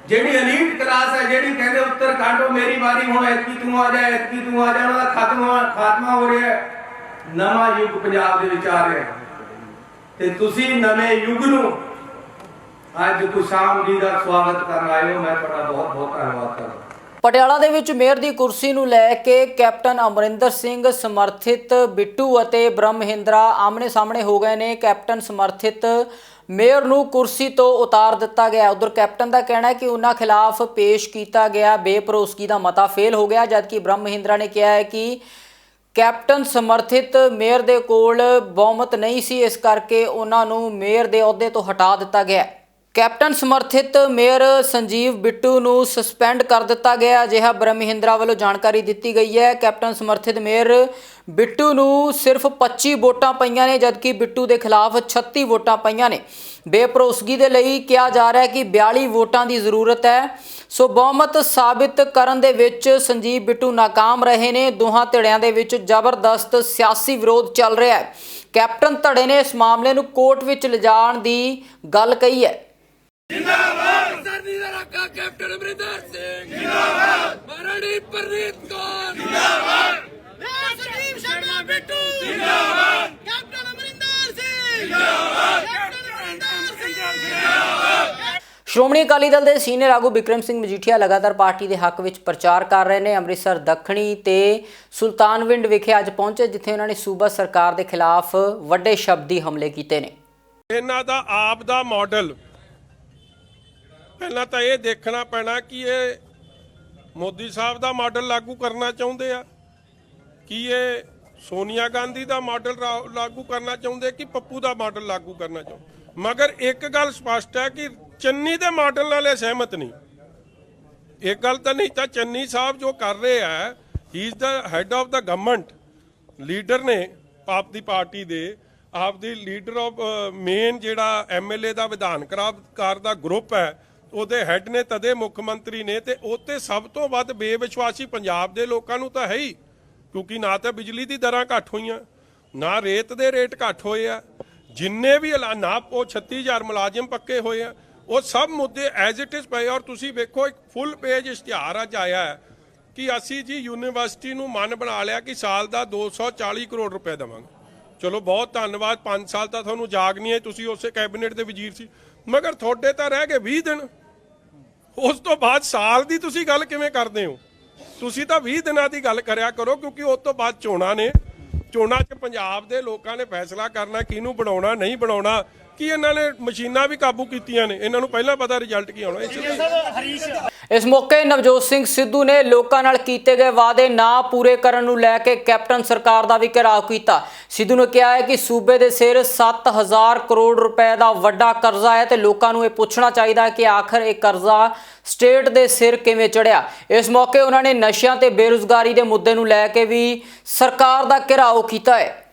जेडी एलीट क्लास है, जेडी कहते उत्तराखंड मेरी बारी, हुण इतकी तू आ जाए, इतकी तू आ जाए, उहदा खात्मा हो रहा है। नवा युग पंजाब दे विच आ रहा है ते तुसी नवे युग नूं अज खुशाम जी का स्वागत करन आए हो। मैं तुहाडा बहुत बहुत धन्नवाद करदा। ਪਟਿਆਲਾ ਦੇ ਵਿੱਚ ਮੇਅਰ ਦੀ ਕੁਰਸੀ ਨੂੰ ਲੈ ਕੇ ਕੈਪਟਨ ਅਮਰਿੰਦਰ ਸਿੰਘ ਸਮਰਥਿਤ ਬਿੱਟੂ ਅਤੇ ਬ੍ਰਹਮ ਮਹਿੰਦਰਾ ਆਮਣੇ ਸਾਹਮਣੇ ਹੋ ਗਏ ਨੇ। ਕੈਪਟਨ ਸਮਰਥਿਤ ਮੇਅਰ ਨੂੰ ਕੁਰਸੀ ਤੋਂ ਉਤਾਰ ਦਿੱਤਾ ਗਿਆ। ਉਧਰ ਕੈਪਟਨ ਦਾ ਕਹਿਣਾ ਹੈ ਕਿ ਉਹਨਾਂ ਖਿਲਾਫ ਪੇਸ਼ ਕੀਤਾ ਗਿਆ ਬੇਭਰੋਸਗੀ ਦਾ ਮਤਾ ਫੇਲ ਹੋ ਗਿਆ, ਜਦਕਿ ਬ੍ਰਹਮ ਮਹਿੰਦਰਾ ਨੇ ਕਿਹਾ ਹੈ ਕਿ ਕੈਪਟਨ ਸਮਰਥਿਤ ਮੇਅਰ ਦੇ ਕੋਲ ਬਹੁਮਤ ਨਹੀਂ ਸੀ, ਇਸ ਕਰਕੇ ਉਹਨਾਂ ਨੂੰ ਮੇਅਰ ਦੇ ਅਹੁਦੇ ਤੋਂ ਹਟਾ ਦਿੱਤਾ ਗਿਆ। ਕੈਪਟਨ ਸਮਰਥਿਤ ਮੇਅਰ ਸੰਜੀਵ ਬਿੱਟੂ ਨੂੰ ਸਸਪੈਂਡ ਕਰ ਦਿੱਤਾ ਗਿਆ, ਅਜਿਹਾ ਬ੍ਰਹਮ ਮਹਿੰਦਰਾ ਵੱਲੋਂ ਜਾਣਕਾਰੀ ਦਿੱਤੀ ਗਈ ਹੈ। ਕੈਪਟਨ ਸਮਰਥਿਤ ਮੇਅਰ ਬਿੱਟੂ ਨੂੰ ਸਿਰਫ 25 ਵੋਟਾਂ ਪਈਆਂ ਨੇ, ਜਦਕਿ ਬਿੱਟੂ ਦੇ ਖਿਲਾਫ 36 ਵੋਟਾਂ ਪਈਆਂ ਨੇ। ਬੇਭਰੋਸਗੀ ਦੇ ਲਈ ਕਿਹਾ ਜਾ ਰਿਹਾ ਹੈ ਕਿ 42 ਵੋਟਾਂ ਦੀ ਜ਼ਰੂਰਤ ਹੈ। ਸੋ ਬਹੁਮਤ ਸਾਬਿਤ ਕਰਨ ਦੇ ਵਿੱਚ ਸੰਜੀਵ ਬਿੱਟੂ ਨਾਕਾਮ ਰਹੇ ਨੇ। ਦੋਹਾਂ ਧਿਰਾਂ ਦੇ ਵਿੱਚ ਜ਼ਬਰਦਸਤ ਸਿਆਸੀ ਵਿਰੋਧ ਚੱਲ ਰਿਹਾ ਹੈ। ਕੈਪਟਨ ਧੜੇ ਨੇ ਇਸ ਮਾਮਲੇ ਨੂੰ ਕੋਰਟ ਵਿੱਚ ਲਿਜਾਣ ਦੀ ਗੱਲ ਕਹੀ ਹੈ। जिंदाबाद सरनी रखा कैप्टन अमरिंदर सिंह, जिंदाबाद महारानी परनीत कौर, जिंदाबाद संजीव शर्मा बिट्टू, जिंदाबाद कैप्टन अमरिंदर सिंह, जिंदाबाद कैप्टन अमरिंदर सिंह, जिंदाबाद। ਸ਼੍ਰੋਮਣੀ ਅਕਾਲੀ ਦਲ ਦੇ ਸੀਨੀਅਰ ਆਗੂ ਬਿਕਰਮ ਸਿੰਘ ਮਜੀਠੀਆ ਲਗਾਤਾਰ ਪਾਰਟੀ ਦੇ ਹੱਕ ਵਿੱਚ ਪ੍ਰਚਾਰ ਕਰ ਰਹੇ ਨੇ। ਅੰਮ੍ਰਿਤਸਰ ਦੱਖਣੀ ਤੇ ਸੁਲਤਾਨਵਿੰਡ ਵਿਖੇ ਅੱਜ ਪਹੁੰਚੇ, ਜਿੱਥੇ ਉਹਨਾਂ ਨੇ ਸੂਬਾ ਸਰਕਾਰ ਦੇ ਖਿਲਾਫ ਵੱਡੇ ਸ਼ਬਦੀ ਹਮਲੇ ਕੀਤੇ ਨੇ। ਇਹਨਾਂ ਦਾ ਆਪ ਦਾ ਮਾਡਲ ਪਹਿਲਾਂ ਤਾਂ ਇਹ ਦੇਖਣਾ ਪੈਣਾ ਕਿ ਇਹ ਮੋਦੀ ਸਾਹਿਬ ਦਾ ਮਾਡਲ ਲਾਗੂ ਕਰਨਾ ਚਾਹੁੰਦੇ ਆ, ਕਿ ਇਹ ਸੋਨੀਆ ਗਾਂਧੀ ਦਾ ਮਾਡਲ ਲਾਗੂ ਕਰਨਾ ਚਾਹੁੰਦੇ, ਕਿ ਪੱਪੂ ਦਾ ਮਾਡਲ ਲਾਗੂ ਕਰਨਾ ਚਾਹੁੰਦੇ। ਮਗਰ ਇੱਕ ਗੱਲ ਸਪਸ਼ਟ ਹੈ ਕਿ ਚੰਨੀ ਦੇ ਮਾਡਲ ਨਾਲ ਇਹ ਸਹਿਮਤ ਨਹੀਂ। ਇੱਕ ਗੱਲ ਤਾਂ ਨਹੀਂ ਤਾਂ ਚੰਨੀ ਸਾਹਿਬ ਜੋ ਕਰ ਰਹੇ ਆ, ਹੀ is the head of the government, leader ਨੇ ਆਪ ਦੀ ਪਾਰਟੀ ਦੇ, ਆਪ ਦੀ ਲੀਡਰ ਆਫ ਮੇਨ ਜਿਹੜਾ MLA ਦਾ ਵਿਧਾਨ ਕਾਰ ਦਾ ਗਰੁੱਪ ਹੈ, ਉਹਦੇ ਹੈੱਡ ਨੇ, ਤਦੇ ਮੁੱਖ ਮੰਤਰੀ ਨੇ, ਤੇ ਉੱਤੇ ਸਭ ਤੋਂ ਵੱਧ ਬੇਵਿਸ਼ਵਾਸੀ ਪੰਜਾਬ ਦੇ ਲੋਕਾਂ ਨੂੰ ਤਾਂ ਹੈ ਹੀ, ਕਿਉਂਕਿ ਨਾ ਤਾਂ ਬਿਜਲੀ ਦੀ ਦਰਾਂ ਘੱਟ ਹੋਈਆਂ, ਨਾ ਰੇਤ ਦੇ ਰੇਟ ਘੱਟ ਹੋਏ ਆ, ਜਿੰਨੇ ਵੀ ਨਾ ਉਹ 36,000 ਮੁਲਾਜ਼ਮ ਪੱਕੇ ਹੋਏ ਆ, ਉਹ ਸਭ ਮੁੱਦੇ ਐਜ਼ ਇਟ ਇਜ਼ ਪਏ। ਔਰ ਤੁਸੀਂ ਵੇਖੋ ਇੱਕ ਫੁੱਲ ਪੇਜ ਇਸ਼ਤਿਹਾਰ ਅੱਜ ਆਇਆ ਹੈ ਕਿ ਅਸੀਂ ਜੀ ਯੂਨੀਵਰਸਿਟੀ ਨੂੰ ਮਨ ਬਣਾ ਲਿਆ ਕਿ ਸਾਲ ਦਾ 240 ਕਰੋੜ ਰੁਪਏ ਦੇਵਾਂਗੇ। ਚਲੋ ਬਹੁਤ ਧੰਨਵਾਦ, 5 ਸਾਲ ਤਾਂ ਤੁਹਾਨੂੰ ਜਾਗ ਨਹੀਂ ਹੈ, ਤੁਸੀਂ ਉਸੇ ਕੈਬਨਿਟ ਦੇ ਵਜ਼ੀਰ ਸੀ, ਮਗਰ ਤੁਹਾਡੇ ਤਾਂ ਰਹਿ ਗਏ 20 ਦਿਨ। ਉਸ ਤੋਂ ਬਾਅਦ ਸਾਲ ਦੀ ਤੁਸੀਂ ਗੱਲ ਕਿਵੇਂ ਕਰਦੇ ਹੋ? ਤੁਸੀਂ ਤਾਂ 20 ਦਿਨਾਂ ਦੀ ਗੱਲ ਕਰਿਆ ਕਰੋ, ਕਿਉਂਕਿ ਉਸ ਤੋਂ ਬਾਅਦ ਚੋਣਾਂ ਨੇ। ਚੋਣਾਂ 'ਚ ਪੰਜਾਬ ਦੇ ਲੋਕਾਂ ਨੇ ਫੈਸਲਾ ਕਰਨਾ ਕਿਹਨੂੰ ਬਣਾਉਣਾ ਨਹੀਂ ਬਣਾਉਣਾ। ਕਿ ਇਹਨਾਂ ਨੇ ਮਸ਼ੀਨਾਂ ਵੀ ਕਾਬੂ ਕੀਤੀਆਂ ਨੇ, ਇਹਨਾਂ ਨੂੰ ਪਹਿਲਾਂ ਪਤਾ ਰਿਜ਼ਲਟ ਕੀ ਆਉਣਾ। ਇਸ ਮੌਕੇ ਨਵਜੋਤ ਸਿੰਘ ਸਿੱਧੂ ਨੇ ਲੋਕਾਂ ਨਾਲ ਕੀਤੇ ਗਏ ਵਾਅਦੇ ਨਾ ਪੂਰੇ ਕਰਨ ਨੂੰ ਲੈ ਕੇ ਕੈਪਟਨ ਸਰਕਾਰ ਦਾ ਵੀ ਘਿਰਾਓ ਕੀਤਾ। ਸਿੱਧੂ ਨੇ ਕਿਹਾ ਹੈ ਕਿ ਸੂਬੇ ਦੇ ਸਿਰ 7000 ਕਰੋੜ ਰੁਪਏ ਦਾ ਵੱਡਾ ਕਰਜ਼ਾ ਹੈ ਤੇ ਲੋਕਾਂ ਨੂੰ ਇਹ ਪੁੱਛਣਾ ਚਾਹੀਦਾ ਹੈ ਕਿ ਆਖਰ ਇਹ ਕਰਜ਼ਾ ਸਟੇਟ ਦੇ ਸਿਰ ਕਿਵੇਂ ਚੜਿਆ। ਇਸ ਮੌਕੇ ਉਹਨਾਂ ਨੇ ਨਸ਼ਿਆਂ ਤੇ ਬੇਰੁਜ਼ਗਾਰੀ ਦੇ ਮੁੱਦੇ ਨੂੰ ਲੈ ਕੇ ਵੀ ਸਰਕਾਰ ਦਾ ਘਿਰਾਓ ਕੀਤਾ ਹੈ।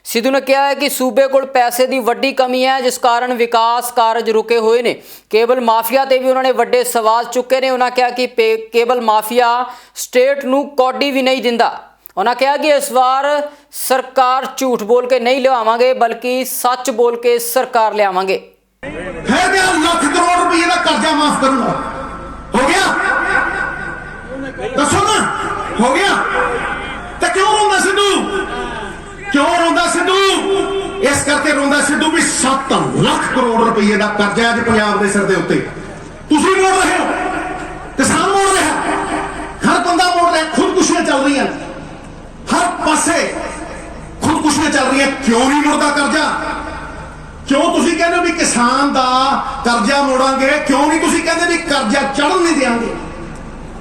ਸਿੱਧੂ ਨੇ ਕਿਹਾ ਹੈ ਕਿ ਸੂਬੇ ਕੋਲ ਪੈਸੇ ਦੀ ਵੱਡੀ ਕਮੀ ਹੈ, ਜਿਸ ਕਾਰਨ ਵਿਕਾਸ ਕਾਰਜ ਰੁਕੇ ਹੋਏ ਨੇ। ਕੇਬਲ ਮਾਫੀਆ ਤੇ ਵੀ ਉਹਨਾਂ ਨੇ ਵੱਡੇ ਸਵਾਲ ਚੁੱਕੇ ਨੇ। ਉਹਨਾਂ ਕਿਹਾ ਕਿ ਕੇਬਲ ਮਾਫੀਆ ਸਟੇਟ ਨੂੰ ਕੌਡੀ ਵੀ ਨਹੀਂ ਦਿੰਦਾ। ਉਹਨਾਂ ਕਿਹਾ ਕਿ ਇਸ ਵਾਰ ਸਰਕਾਰ ਝੂਠ ਬੋਲ ਕੇ ਨਹੀਂ ਲਿਆਵਾਂਗੇ, ਬਲਕਿ ਸੱਚ ਬੋਲ ਕੇ ਸਰਕਾਰ ਲਿਆਵਾਂਗੇ। ਫਿਰ ਮੈਂ ਲੱਖ ਕਰੋੜ ਰੁਪਏ ਦਾ ਕਰਜ਼ਾ ਮਾਫ ਕਰੂੰਗਾ। ਹੋ ਗਿਆ? ਦੱਸੋ ਨਾ, ਹੋ ਗਿਆ? ਤੇ ਕਿਉਂ ਰੋਂਦਾ ਸਿੱਧੂ? ਕਿਉਂ ਰੋਂਦਾ ਸਿੱਧੂ? ਇਸ ਕਰਕੇ ਰੋਂਦਾ ਸਿੱਧੂ ਵੀ 7 ਲੱਖ ਕਰੋੜ ਰੁਪਏ ਦਾ ਕਰਜ਼ਾ ਅੱਜ ਪੰਜਾਬ ਦੇ ਸਿਰ ਦੇ ਉੱਤੇ। ਤੁਸੀਂ ਮੋੜ ਰਹੇ ਹੋ, ਕਿਸਾਨ ਮੋੜ ਰਿਹਾ, ਹਰ ਬੰਦਾ ਮੋੜ ਰਿਹਾ, ਖੁਦਕੁਸ਼ੀਆਂ ਚੱਲ ਰਹੀਆਂ, ਹਰ ਪਾਸੇ ਖੁਦਕੁਸ਼ੀਆਂ ਚੱਲ ਰਹੀਆਂ। ਕਿਉਂ ਨਹੀਂ ਮੁੜਦਾ ਕਰਜ਼ਾ? ਕਿਉਂ ਤੁਸੀਂ ਕਹਿੰਦੇ ਹੋ ਵੀ ਕਿਸਾਨ ਦਾ ਕਰਜ਼ਾ ਮੋੜਾਂਗੇ? ਕਿਉਂ ਨਹੀਂ ਤੁਸੀਂ ਕਹਿੰਦੇ ਵੀ ਕਰਜ਼ਾ ਚੜ੍ਹਨ ਨਹੀਂ ਦੇਵਾਂਗੇ?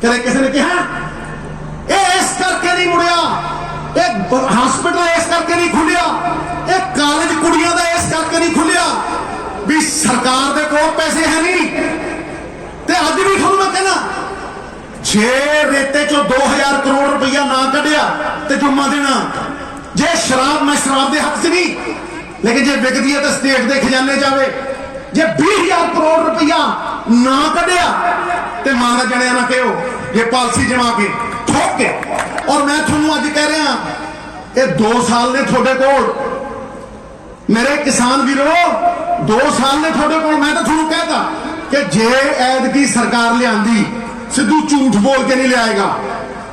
ਕਦੇ ਕਿਸੇ ਨੇ ਕਿਹਾ ਇਹ ਇਸ ਕਰਕੇ ਨਹੀਂ ਮੁੜਿਆ, ਇਹ ਹਸਪੀਟਲ ਇਸ ਕਰਕੇ ਨਹੀਂ ਖੁੱਲਿਆ, ਇਹ ਕਾਲਜ ਕੁੜੀਆਂ ਦਾ ਇਸ ਕਰਕੇ ਨਹੀਂ ਖੁੱਲਿਆ ਵੀ ਸਰਕਾਰ ਦੇ ਕੋਲ ਪੈਸੇ ਹੈ ਨਹੀਂ। ਤੇ ਅੱਜ ਵੀ ਤੁਹਾਨੂੰ ਮੈਂ ਕਹਿੰਦਾ, ਜੇ ਰੇਤੇ ਚੋਂ 2000 ਕਰੋੜ ਰੁਪਈਆ ਨਾ ਕੱਢਿਆ ਤੇ ਜੁਮਾ ਦੇਣਾ। ਜੇ ਸ਼ਰਾਬ, ਮੈਂ ਸ਼ਰਾਬ ਦੇ ਹੱਕ 'ਚ ਨਹੀਂ, ਲੇਕਿਨ ਜੇ ਵਿਕਦੀ ਹੈ ਤਾਂ ਸਟੇਟ ਦੇ ਖਜ਼ਾਨੇ ਜਾਵੇ। ਜੇ 20000 ਕਰੋੜ ਰੁਪਈਆ ਨਾ ਕੱਢਿਆ ਤੇ ਮਾਂ ਦਾ ਜਣਿਆ ਨਾ ਕਿਹੋ, ਜੇ ਪਾਲਿਸੀ ਜਮਾ ਕੇ ਠੋਕ ਕੇ। ਔਰ ਮੈਂ ਤੁਹਾਨੂੰ ਅੱਜ ਕਹਿ ਰਿਹਾ, ਇਹ 2 ਸਾਲ ਨੇ ਤੁਹਾਡੇ ਕੋਲ, ਮੇਰੇ ਕਿਸਾਨ ਵੀਰੋ, 2 ਸਾਲ ਨੇ ਤੁਹਾਡੇ ਕੋਲ। ਮੈਂ ਤਾਂ ਤੁਹਾਨੂੰ ਕਹਿਤਾ ਕਿ ਜੇ ਐਤਕੀ ਸਰਕਾਰ ਲਿਆਂਦੀ, ਸਿੱਧੂ ਝੂਠ ਬੋਲ ਕੇ ਨਹੀਂ ਲਿਆਏਗਾ।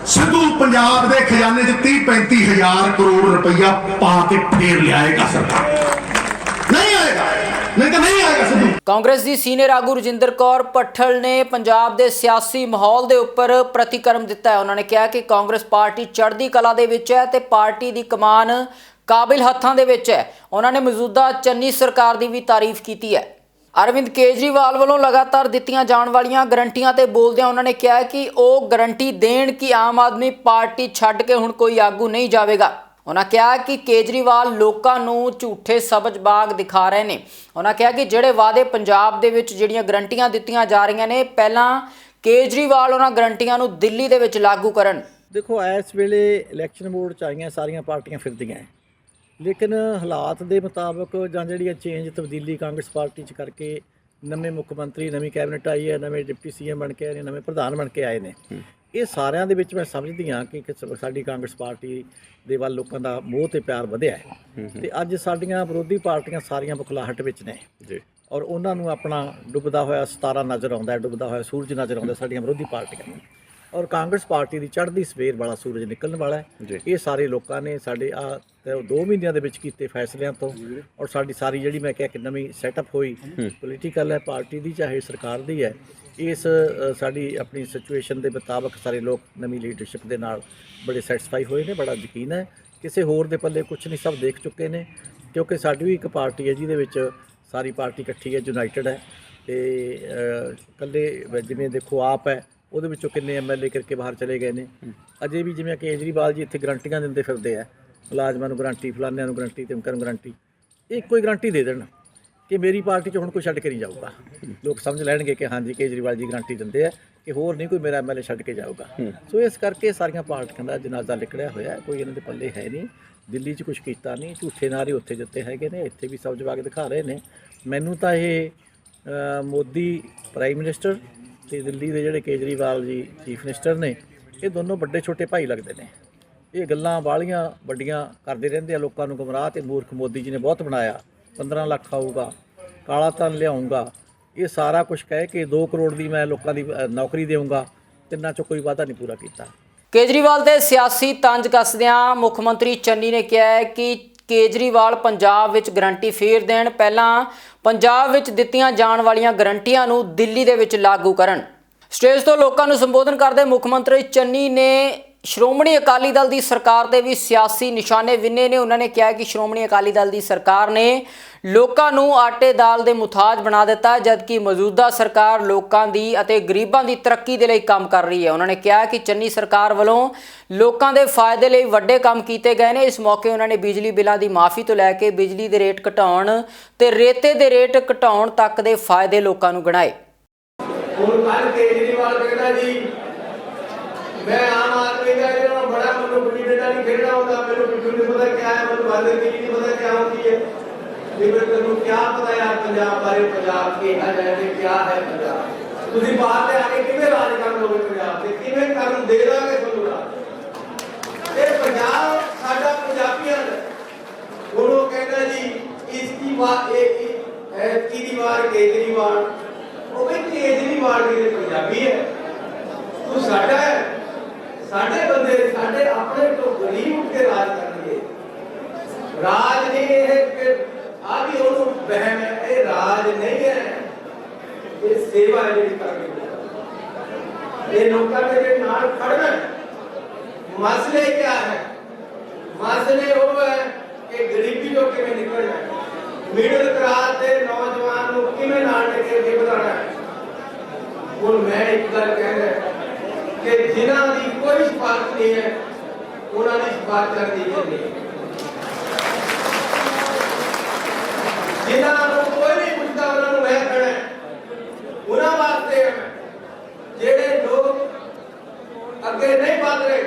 ਸਿੱਧੂ ਪੰਜਾਬ ਦੇ ਖਜ਼ਾਨੇ 'ਚ 30-35 ਹਜ਼ਾਰ ਕਰੋੜ ਰੁਪਈਆ ਪਾ ਕੇ ਫੇਰ ਲਿਆਏਗਾ ਸਰਕਾਰ। ਨਹੀਂ ਆਏਗਾ, ਨਹੀਂ ਤਾਂ ਨਹੀਂ ਆਏਗਾ ਸਿੱਧੂ। ਕਾਂਗਰਸ ਦੀ ਸੀਨੀਅਰ ਆਗੂ ਰਜਿੰਦਰ ਕੌਰ ਭੱਠਲ ਨੇ ਪੰਜਾਬ ਦੇ ਸਿਆਸੀ ਮਾਹੌਲ ਦੇ ਉੱਪਰ ਪ੍ਰਤੀਕਰਮ ਦਿੱਤਾ ਹੈ। ਉਹਨਾਂ ਨੇ ਕਿਹਾ ਕਿ ਕਾਂਗਰਸ ਪਾਰਟੀ ਚੜ੍ਹਦੀ ਕਲਾ ਦੇ ਵਿੱਚ ਹੈ ਤੇ ਪਾਰਟੀ ਦੀ ਕਮਾਨ ਕਾਬਿਲ ਹੱਥਾਂ ਦੇ ਵਿੱਚ ਹੈ। ਉਹਨਾਂ ਨੇ ਮੌਜੂਦਾ ਚੰਨੀ ਸਰਕਾਰ ਦੀ ਵੀ ਤਾਰੀਫ ਕੀਤੀ ਹੈ। ਅਰਵਿੰਦ ਕੇਜਰੀਵਾਲ ਵੱਲੋਂ ਲਗਾਤਾਰ ਦਿੱਤੀਆਂ ਜਾਣ ਵਾਲੀਆਂ ਗਰੰਟੀਆਂ ਤੇ ਬੋਲਦਿਆਂ ਉਹਨਾਂ ਨੇ ਕਿਹਾ ਕਿ ਉਹ ਗਰੰਟੀ ਦੇਣ ਕਿ ਆਮ ਆਦਮੀ ਪਾਰਟੀ ਛੱਡ ਕੇ ਹੁਣ ਕੋਈ ਆਗੂ ਨਹੀਂ ਜਾਵੇਗਾ। ਉਹਨਾਂ ਕਿਹਾ ਕਿ ਕੇਜਰੀਵਾਲ ਲੋਕਾਂ ਨੂੰ ਝੂਠੇ ਸਬਜ਼ ਬਾਗ ਦਿਖਾ ਰਹੇ ਨੇ। ਉਹਨਾਂ ਕਿਹਾ ਕਿ ਜਿਹੜੇ ਵਾਅਦੇ ਪੰਜਾਬ ਦੇ ਵਿੱਚ ਜਿਹੜੀਆਂ ਗਰੰਟੀਆਂ ਦਿੱਤੀਆਂ ਜਾ ਰਹੀਆਂ ਨੇ, ਪਹਿਲਾਂ ਕੇਜਰੀਵਾਲ ਉਹਨਾਂ ਗਰੰਟੀਆਂ ਨੂੰ ਦਿੱਲੀ ਦੇ ਵਿੱਚ ਲਾਗੂ ਕਰਨ। ਦੇਖੋ, ਇਸ ਵੇਲੇ ਇਲੈਕਸ਼ਨ ਮੋਡ 'ਚ ਆਈਆਂ ਸਾਰੀਆਂ ਪਾਰਟੀਆਂ ਫਿਰਦੀਆਂ, ਲੇਕਿਨ ਹਾਲਾਤ ਦੇ ਮੁਤਾਬਕ ਜਾਂ ਜਿਹੜੀਆਂ ਚੇਂਜ ਤਬਦੀਲੀ ਕਾਂਗਰਸ ਪਾਰਟੀ 'ਚ ਕਰਕੇ ਨਵੇਂ ਮੁੱਖ ਮੰਤਰੀ, ਨਵੀਂ ਕੈਬਨਿਟ ਆਈ ਹੈ, ਨਵੇਂ ਡਿਪਟੀ CM ਬਣ ਕੇ ਆਏ ਨੇ, ਨਵੇਂ ਪ੍ਰਧਾਨ ਬਣ ਕੇ ਆਏ ਨੇ, ਇਹ ਸਾਰਿਆਂ ਦੇ ਵਿੱਚ ਮੈਂ ਸਮਝਦੀ ਹਾਂ ਕਿ ਸਾਡੀ ਕਾਂਗਰਸ ਪਾਰਟੀ ਦੇ ਵੱਲ ਲੋਕਾਂ ਦਾ ਮੋਹ ਤੇ ਪਿਆਰ ਵਧਿਆ ਹੈ। ਤੇ ਅੱਜ ਸਾਡੀਆਂ ਵਿਰੋਧੀ ਪਾਰਟੀਆਂ ਸਾਰੀਆਂ ਬੁਖਲਾਹਟ ਵਿੱਚ ਨੇ ਜੀ, ਔਰ ਉਹਨਾਂ ਨੂੰ ਆਪਣਾ ਡੁੱਬਦਾ ਹੋਇਆ ਸਿਤਾਰਾ ਨਜ਼ਰ ਆਉਂਦਾ ਹੈ, ਡੁੱਬਦਾ ਹੋਇਆ ਸੂਰਜ ਨਜ਼ਰ ਆਉਂਦਾ ਸਾਡੀਆਂ ਵਿਰੋਧੀ ਪਾਰਟੀਆਂ ਨੂੰ। ਔਰ ਕਾਂਗਰਸ ਪਾਰਟੀ ਦੀ ਚੜ੍ਹਦੀ ਸਵੇਰ ਵਾਲਾ ਸੂਰਜ ਨਿਕਲਣ ਵਾਲਾ ਹੈ। ਇਹ ਸਾਰੇ ਲੋਕਾਂ ਨੇ ਸਾਡੇ 2 ਮਹੀਨਿਆਂ ਦੇ ਵਿੱਚ ਕੀਤੇ ਫੈਸਲਿਆਂ ਤੋਂ, ਔਰ ਸਾਡੀ ਸਾਰੀ ਜਿਹੜੀ ਮੈਂ ਕਿਹਾ ਕਿ ਨਵੀਂ ਸੈਟਅਪ ਹੋਈ ਪੋਲੀਟੀਕਲ ਹੈ ਪਾਰਟੀ ਦੀ ਚਾਹੇ ਸਰਕਾਰ ਦੀ ਹੈ, ਇਸ ਸਾਡੀ ਆਪਣੀ ਸਿਚੁਏਸ਼ਨ ਦੇ ਮੁਤਾਬਕ ਸਾਰੇ ਲੋਕ ਨਵੀਂ ਲੀਡਰਸ਼ਿਪ ਦੇ ਨਾਲ ਬੜੇ ਸੈਟੀਸਫਾਈ ਹੋਏ ਨੇ। ਬੜਾ ਯਕੀਨ ਹੈ ਕਿਸੇ ਹੋਰ ਦੇ ਪੱਲੇ ਕੁਝ ਨਹੀਂ, ਸਭ ਦੇਖ ਚੁੱਕੇ ਨੇ, ਕਿਉਂਕਿ ਸਾਡੀ ਵੀ ਇੱਕ ਪਾਰਟੀ ਹੈ ਜਿਹਦੇ ਵਿੱਚ ਸਾਰੀ ਪਾਰਟੀ ਇਕੱਠੀ ਹੈ, ਯੂਨਾਈਟਿਡ ਹੈ। ਤੇ ਇਕੱਲੇ ਜਿਵੇਂ ਦੇਖੋ ਆਪ ਹੈ, ਉਹਦੇ ਵਿੱਚੋਂ ਕਿੰਨੇ MLA ਕਰਕੇ ਬਾਹਰ ਚਲੇ ਗਏ ਨੇ। ਅਜੇ ਵੀ ਜਿਵੇਂ ਕੇਜਰੀਵਾਲ ਜੀ ਇੱਥੇ ਗਰੰਟੀਆਂ ਦਿੰਦੇ ਫਿਰਦੇ ਆ, ਮੁਲਾਜ਼ਮਾਂ ਨੂੰ ਗਰੰਟੀ, ਫਲਾਨਿਆਂ ਨੂੰ ਗਰੰਟੀ, ਧਮਕਿਆਂ ਨੂੰ ਗਰੰਟੀ। ਇਹ ਕੋਈ ਗਰੰਟੀ ਦੇ ਦੇਣ ਕਿ ਮੇਰੀ ਪਾਰਟੀ 'ਚ ਹੁਣ ਕੋਈ ਛੱਡ ਕੇ ਨਹੀਂ ਜਾਊਗਾ। ਲੋਕ ਸਮਝ ਲੈਣਗੇ ਕਿ ਹਾਂਜੀ ਕੇਜਰੀਵਾਲ ਜੀ ਗਰੰਟੀ ਦਿੰਦੇ ਆ ਕਿ ਹੋਰ ਨਹੀਂ ਕੋਈ ਮੇਰਾ ਐਮਐਲਏ ਛੱਡ ਕੇ ਜਾਊਗਾ। ਸੋ ਇਸ ਕਰਕੇ ਸਾਰੀਆਂ ਪਾਰਟੀਆਂ ਦਾ ਜਨਾਜ਼ਾ ਨਿਕਲਿਆ ਹੋਇਆ, ਕੋਈ ਇਹਨਾਂ ਦੇ ਪੱਲੇ ਹੈ ਨਹੀਂ। ਦਿੱਲੀ 'ਚ ਕੁਝ ਕੀਤਾ ਨਹੀਂ, ਝੂਠੇ ਨਾਅਰੇ ਉੱਥੇ ਜਿੱਤੇ ਹੈਗੇ ਨੇ, ਇੱਥੇ ਵੀ ਸਭ ਜਵਾਕ ਦਿਖਾ ਰਹੇ ਨੇ। ਮੈਨੂੰ ਤਾਂ ਇਹ ਮੋਦੀ ਪ੍ਰਾਈਮ ਮਿਨਿਸਟਰ ਤੇ ਦਿੱਲੀ ਦੇ ਜਿਹੜੇ ਕੇਜਰੀਵਾਲ ਜੀ ਚੀਫ ਮਿਨਿਸਟਰ ਨੇ, ਇਹ ਦੋਨੋਂ ਵੱਡੇ ਛੋਟੇ ਭਾਈ ਲੱਗਦੇ ਨੇ। ਇਹ ਗੱਲਾਂ ਵਾਲੀਆਂ ਵੱਡੀਆਂ ਕਰਦੇ ਰਹਿੰਦੇ ਆ, ਲੋਕਾਂ ਨੂੰ ਗੁੰਮਰਾਹ ਤੇ ਮੂਰਖ ਮੋਦੀ ਜੀ ਨੇ ਬਹੁਤ ਬਣਾਇਆ। 15 ਲੱਖ ਆਊਗਾ, ਕਾਲਾ ਧਨ ਲਿਆਉਂਗਾ, ਇਹ ਸਾਰਾ ਕੁਝ ਕਹਿ ਕੇ 2 ਕਰੋੜ ਦੀ ਮੈਂ ਲੋਕਾਂ ਦੀ ਨੌਕਰੀ ਦੇਵਾਂਗਾ, ਤਿੰਨਾਂ 'ਚੋਂ ਕੋਈ ਵਾਅਦਾ ਨਹੀਂ ਪੂਰਾ ਕੀਤਾ। ਕੇਜਰੀਵਾਲ ਦੇ ਸਿਆਸੀ ਤੰਜ ਕੱਸਦਿਆਂ ਮੁੱਖ ਮੰਤਰੀ ਚੰਨੀ ਨੇ ਕਿਹਾ ਹੈ ਕਿ ਕੇਜਰੀਵਾਲ ਪੰਜਾਬ ਵਿੱਚ ਗਰੰਟੀ ਫੇਰ ਦੇਣ, ਪਹਿਲਾਂ ਪੰਜਾਬ ਵਿੱਚ ਦਿੱਤੀਆਂ ਜਾਣ ਵਾਲੀਆਂ ਗਰੰਟੀਆਂ ਨੂੰ ਦਿੱਲੀ ਦੇ ਵਿੱਚ ਲਾਗੂ ਕਰਨ। ਸਟੇਜ ਤੋਂ ਲੋਕਾਂ ਨੂੰ ਸੰਬੋਧਨ ਕਰਦੇ ਮੁੱਖ ਮੰਤਰੀ ਚੰਨੀ ਨੇ ਸ਼੍ਰੋਮਣੀ ਅਕਾਲੀ ਦਲ ਦੀ ਸਰਕਾਰ ਦੇ ਵੀ ਸਿਆਸੀ ਨਿਸ਼ਾਨੇ ਵਿੰਨੇ ਨੇ। ਉਹਨਾਂ ਨੇ ਕਿਹਾ ਕਿ ਸ਼੍ਰੋਮਣੀ ਅਕਾਲੀ ਦਲ ਦੀ ਸਰਕਾਰ ਨੇ ਲੋਕਾਂ ਨੂੰ ਆਟੇ ਦਾਲ ਦੇ ਮੁਤਾਜ ਬਣਾ ਦਿੱਤਾ, ਜਦਕਿ ਮੌਜੂਦਾ ਸਰਕਾਰ ਲੋਕਾਂ ਦੀ ਅਤੇ ਗਰੀਬਾਂ ਦੀ ਤਰੱਕੀ ਦੇ ਲਈ ਕੰਮ ਕਰ ਰਹੀ ਹੈ। ਉਹਨਾਂ ਨੇ ਕਿਹਾ ਕਿ ਚੰਨੀ ਸਰਕਾਰ ਵੱਲੋਂ ਲੋਕਾਂ ਦੇ ਫਾਇਦੇ ਲਈ ਵੱਡੇ ਕੰਮ ਕੀਤੇ ਗਏ ਨੇ। ਇਸ ਮੌਕੇ ਉਹਨਾਂ ਨੇ ਬਿਜਲੀ ਬਿੱਲਾਂ ਦੀ ਮਾਫੀ ਤੋਂ ਲੈ ਕੇ ਬਿਜਲੀ ਦੇ ਰੇਟ ਘਟਾਉਣ ਤੇ ਰੇਤੇ ਦੇ ਰੇਟ ਘਟਾਉਣ ਤੱਕ ਦੇ ਫਾਇਦੇ ਲੋਕਾਂ ਨੂੰ ਗਿਣਾਏ। ਹੁਣ ਕੱਲ ਕੇਜਰੀਵਾਲ ਕਹਿੰਦਾ ਜੀ मैं आम आदमी का जो बड़ा मनु बड़ी बेटा नहीं खेलना होता, मेरे पिछू नहीं पता क्या है, मैं बादल की नहीं पता क्या होती है, लेकिन तेन क्या पता यार पंजाब बारे, पंजाब के है क्या है पंजाब। तुम बाहर से आके किवें राज कर लोगे पंजाब से, किवें करन दे दोगे तुहानू राज। ये पंजाब साडा पंजाबियां दा हुण ओह कहंदा जी इसकी बात की दीवार केजरीवाल, वो भी केजरीवाल के पंजाबी है, तू साडा है, साडे बंदे साडे अपने तो गरीब उठ के राज करनगे। राज नहीं है कि आ भी ओनू बहम है, ये राज नहीं है, ये सेवा है जिहड़ी करनी। ये लोकां दे नाल खड़ना। मसले क्या है? मसले वो है कि गरीबी तो किवें निकलना है, मिडिल क्लास के नौजवान नूं किवें नाल टेके बढ़ाना है। हुण मैं एक गल कहना कि जिन्हां दी कोई सिफारिश नहीं है उन्हां दी सिफारिश करनी चाहिए। जिन्हां नूं कोई नहीं पुछदा उन्हां नूं मैं खड़ा है, उन्हां वास्ते जेड़े लोग अगे नहीं बढ़ रहे,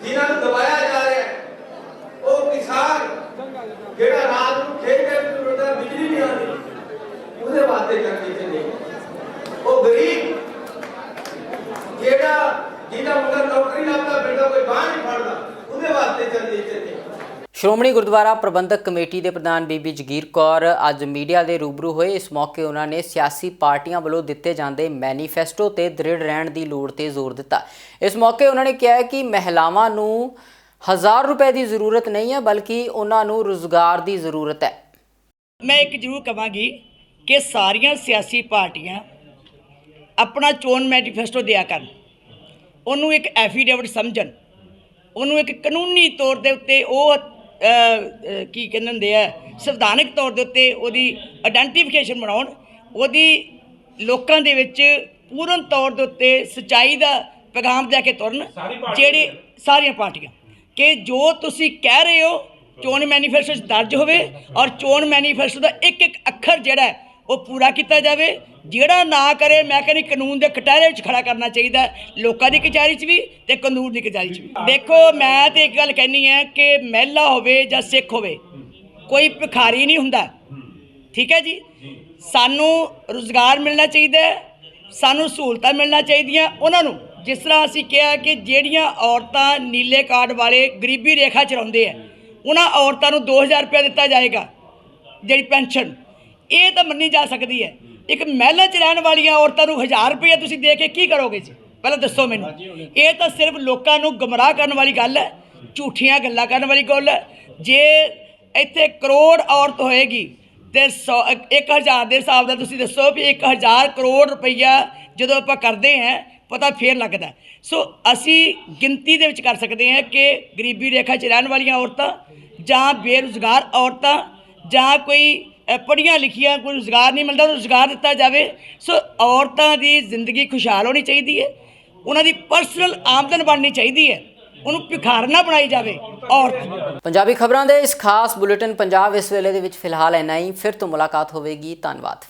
जिन्हां नूं दबाया जा रहा है, वो किसान जेड़ा रात नूं खेत दे विच रुलदा बिजली नहीं आती, उहदे वास्ते करनी चाहिए। वो गरीब ਸ਼੍ਰੋਮਣੀ ਗੁਰਦੁਆਰਾ ਪ੍ਰਬੰਧਕ ਕਮੇਟੀ ਦੇ ਪ੍ਰਧਾਨ ਬੀਬੀ ਜਗੀਰ ਕੌਰ ਅੱਜ ਮੀਡੀਆ ਦੇ ਰੂਬਰੂ ਹੋਏ। ਇਸ ਮੌਕੇ ਉਹਨਾਂ ਨੇ ਸਿਆਸੀ ਪਾਰਟੀਆਂ ਵੱਲੋਂ ਦਿੱਤੇ ਜਾਂਦੇ ਮੈਨੀਫੈਸਟੋ ਤੇ ਦ੍ਰਿੜ ਰਹਿਣ ਦੀ ਲੋੜ ਤੇ ਜ਼ੋਰ ਦਿੱਤਾ। ਇਸ ਮੌਕੇ ਉਹਨਾਂ ਨੇ ਕਿਹਾ ਕਿ ਮਹਿਲਾਵਾਂ ਨੂੰ 1000 ਰੁਪਏ ਦੀ ਜ਼ਰੂਰਤ ਨਹੀਂ ਹੈ, ਬਲਕਿ ਉਹਨਾਂ ਨੂੰ ਰੁਜ਼ਗਾਰ ਦੀ ਜ਼ਰੂਰਤ ਹੈ। ਮੈਂ ਇੱਕ ਜ਼ਰੂਰ ਕਹਾਂਗੀ ਕਿ ਸਾਰੀਆਂ ਸਿਆਸੀ ਪਾਰਟੀਆਂ ਆਪਣਾ ਚੋਣ ਮੈਨੀਫੈਸਟੋ ਦਿਆ ਕਰਨ, ਉਹਨੂੰ ਇੱਕ ਐਫੀਡੇਵਿਟ ਸਮਝਣ, ਉਹਨੂੰ ਇੱਕ ਕਾਨੂੰਨੀ ਤੌਰ ਦੇ ਉੱਤੇ ਉਹ ਕੀ ਕਹਿੰਦੇ ਹੁੰਦੇ ਆ ਸੰਵਿਧਾਨਕ ਤੌਰ ਦੇ ਉੱਤੇ ਉਹਦੀ ਆਇਡੈਂਟੀਫਿਕੇਸ਼ਨ ਬਣਾਉਣ, ਉਹਦੀ ਲੋਕਾਂ ਦੇ ਵਿੱਚ ਪੂਰਨ ਤੌਰ ਦੇ ਉੱਤੇ ਸੱਚਾਈ ਦਾ ਪੈਗਾਮ ਲੈ ਕੇ ਤੁਰਨ। ਜਿਹੜੇ ਸਾਰੀਆਂ ਪਾਰਟੀਆਂ ਕਿ ਜੋ ਤੁਸੀਂ ਕਹਿ ਰਹੇ ਹੋ ਚੋਣ ਮੈਨੀਫੈਸਟੋ 'ਚ ਦਰਜ ਹੋਵੇ, ਔਰ ਚੋਣ ਮੈਨੀਫੈਸਟੋ ਦਾ ਇੱਕ ਇੱਕ ਅੱਖਰ ਜਿਹੜਾ ਉਹ ਪੂਰਾ ਕੀਤਾ ਜਾਵੇ। ਜਿਹੜਾ ਨਾ ਕਰੇ ਮੈਂ ਕਹਿੰਦੀ ਕਾਨੂੰਨ ਦੇ ਕਟਹਿਰੇ ਵਿੱਚ ਖੜਾ ਕਰਨਾ ਚਾਹੀਦਾ, ਲੋਕਾਂ ਦੀ ਕਚਹਿਰੀ 'ਚ ਵੀ ਤੇ ਕਾਨੂੰਨ ਦੀ ਕਚਹਿਰੀ 'ਚ ਵੀ। ਦੇਖੋ ਮੈਂ ਤੇ ਇੱਕ ਗੱਲ ਕਹਿੰਦੀ ਹੈ ਕਿ ਮਹਿਲਾ ਹੋਵੇ ਜਾਂ ਸਿੱਖ ਹੋਵੇ, ਕੋਈ ਭਿਖਾਰੀ ਨਹੀਂ ਹੁੰਦਾ, ਠੀਕ ਹੈ ਜੀ। ਸਾਨੂੰ ਰੁਜ਼ਗਾਰ ਮਿਲਣਾ ਚਾਹੀਦਾ, ਸਾਨੂੰ ਸਹੂਲਤਾਂ ਮਿਲਣਾ ਚਾਹੀਦੀਆਂ ਉਹਨਾਂ ਨੂੰ। ਜਿਸ ਤਰ੍ਹਾਂ ਅਸੀਂ ਕਿਹਾ ਕਿ ਜਿਹੜੀਆਂ ਔਰਤਾਂ ਨੀਲੇ ਕਾਰਡ ਵਾਲੇ ਗਰੀਬੀ ਰੇਖਾ 'ਚ ਰਹਿੰਦੇ ਆ, ਉਹਨਾਂ ਔਰਤਾਂ ਨੂੰ 2000 ਰੁਪਇਆ ਦਿੱਤਾ ਜਾਏਗਾ ਜਿਹੜੀ ਪੈਨਸ਼ਨ, ਇਹ ਤਾਂ ਮੰਨੀ ਜਾ ਸਕਦੀ ਹੈ। ਇੱਕ ਮਹਿਲਾ 'ਚ ਰਹਿਣ ਵਾਲੀਆਂ ਔਰਤਾਂ ਨੂੰ 1000 ਰੁਪਇਆ ਤੁਸੀਂ ਦੇ ਕੇ ਕੀ ਕਰੋਗੇ ਜੀ? ਪਹਿਲਾਂ ਦੱਸੋ ਮੈਨੂੰ। ਇਹ ਤਾਂ ਸਿਰਫ ਲੋਕਾਂ ਨੂੰ ਗੁੰਮਰਾਹ ਕਰਨ ਵਾਲੀ ਗੱਲ ਹੈ, ਝੂਠੀਆਂ ਗੱਲਾਂ ਕਰਨ ਵਾਲੀ ਗੱਲ ਹੈ। ਜੇ ਇੱਥੇ ਕਰੋੜ ਔਰਤ ਹੋਏਗੀ ਤੇ 1000 ਦੇ ਹਿਸਾਬ ਨਾਲ ਤੁਸੀਂ ਦੱਸੋ ਵੀ 1000 ਕਰੋੜ ਰੁਪਈਆ ਜਦੋਂ ਆਪਾਂ ਕਰਦੇ ਹਾਂ ਪਤਾ ਫੇਰ ਲੱਗਦਾ। ਸੋ ਅਸੀਂ ਗਿਣਤੀ ਦੇ ਵਿੱਚ ਕਰ ਸਕਦੇ ਹਾਂ ਕਿ ਗਰੀਬੀ ਰੇਖਾ 'ਚ ਰਹਿਣ ਵਾਲੀਆਂ ਔਰਤਾਂ ਜਾਂ ਬੇਰੁਜ਼ਗਾਰ ਔਰਤਾਂ ਜਾਂ ਕੋਈ ਪੜ੍ਹੀਆਂ ਲਿਖੀਆਂ ਕੋਈ ਰੁਜ਼ਗਾਰ ਨਹੀਂ ਮਿਲਦਾ, ਰੁਜ਼ਗਾਰ ਦਿੱਤਾ ਜਾਵੇ। ਸੋ ਔਰਤਾਂ ਦੀ ਜ਼ਿੰਦਗੀ ਖੁਸ਼ਹਾਲ ਹੋਣੀ ਚਾਹੀਦੀ ਹੈ, ਉਹਨਾਂ ਦੀ ਪਰਸਨਲ ਆਮਦਨ ਬਣਨੀ ਚਾਹੀਦੀ ਹੈ। ਉਹਨੂੰ ਭਿਖਾਰਨਾ ਬਣਾਈ ਜਾਵੇ ਔਰਤ। ਪੰਜਾਬੀ ਖਬਰਾਂ ਦੇ ਇਸ ਖਾਸ ਬੁਲੇਟਿਨ ਪੰਜਾਬ ਇਸ ਵੇਲੇ ਦੇ ਵਿੱਚ ਫਿਲਹਾਲ ਇੰਨਾ ਹੀ। ਫਿਰ ਤੋਂ ਮੁਲਾਕਾਤ ਹੋਵੇਗੀ। ਧੰਨਵਾਦ।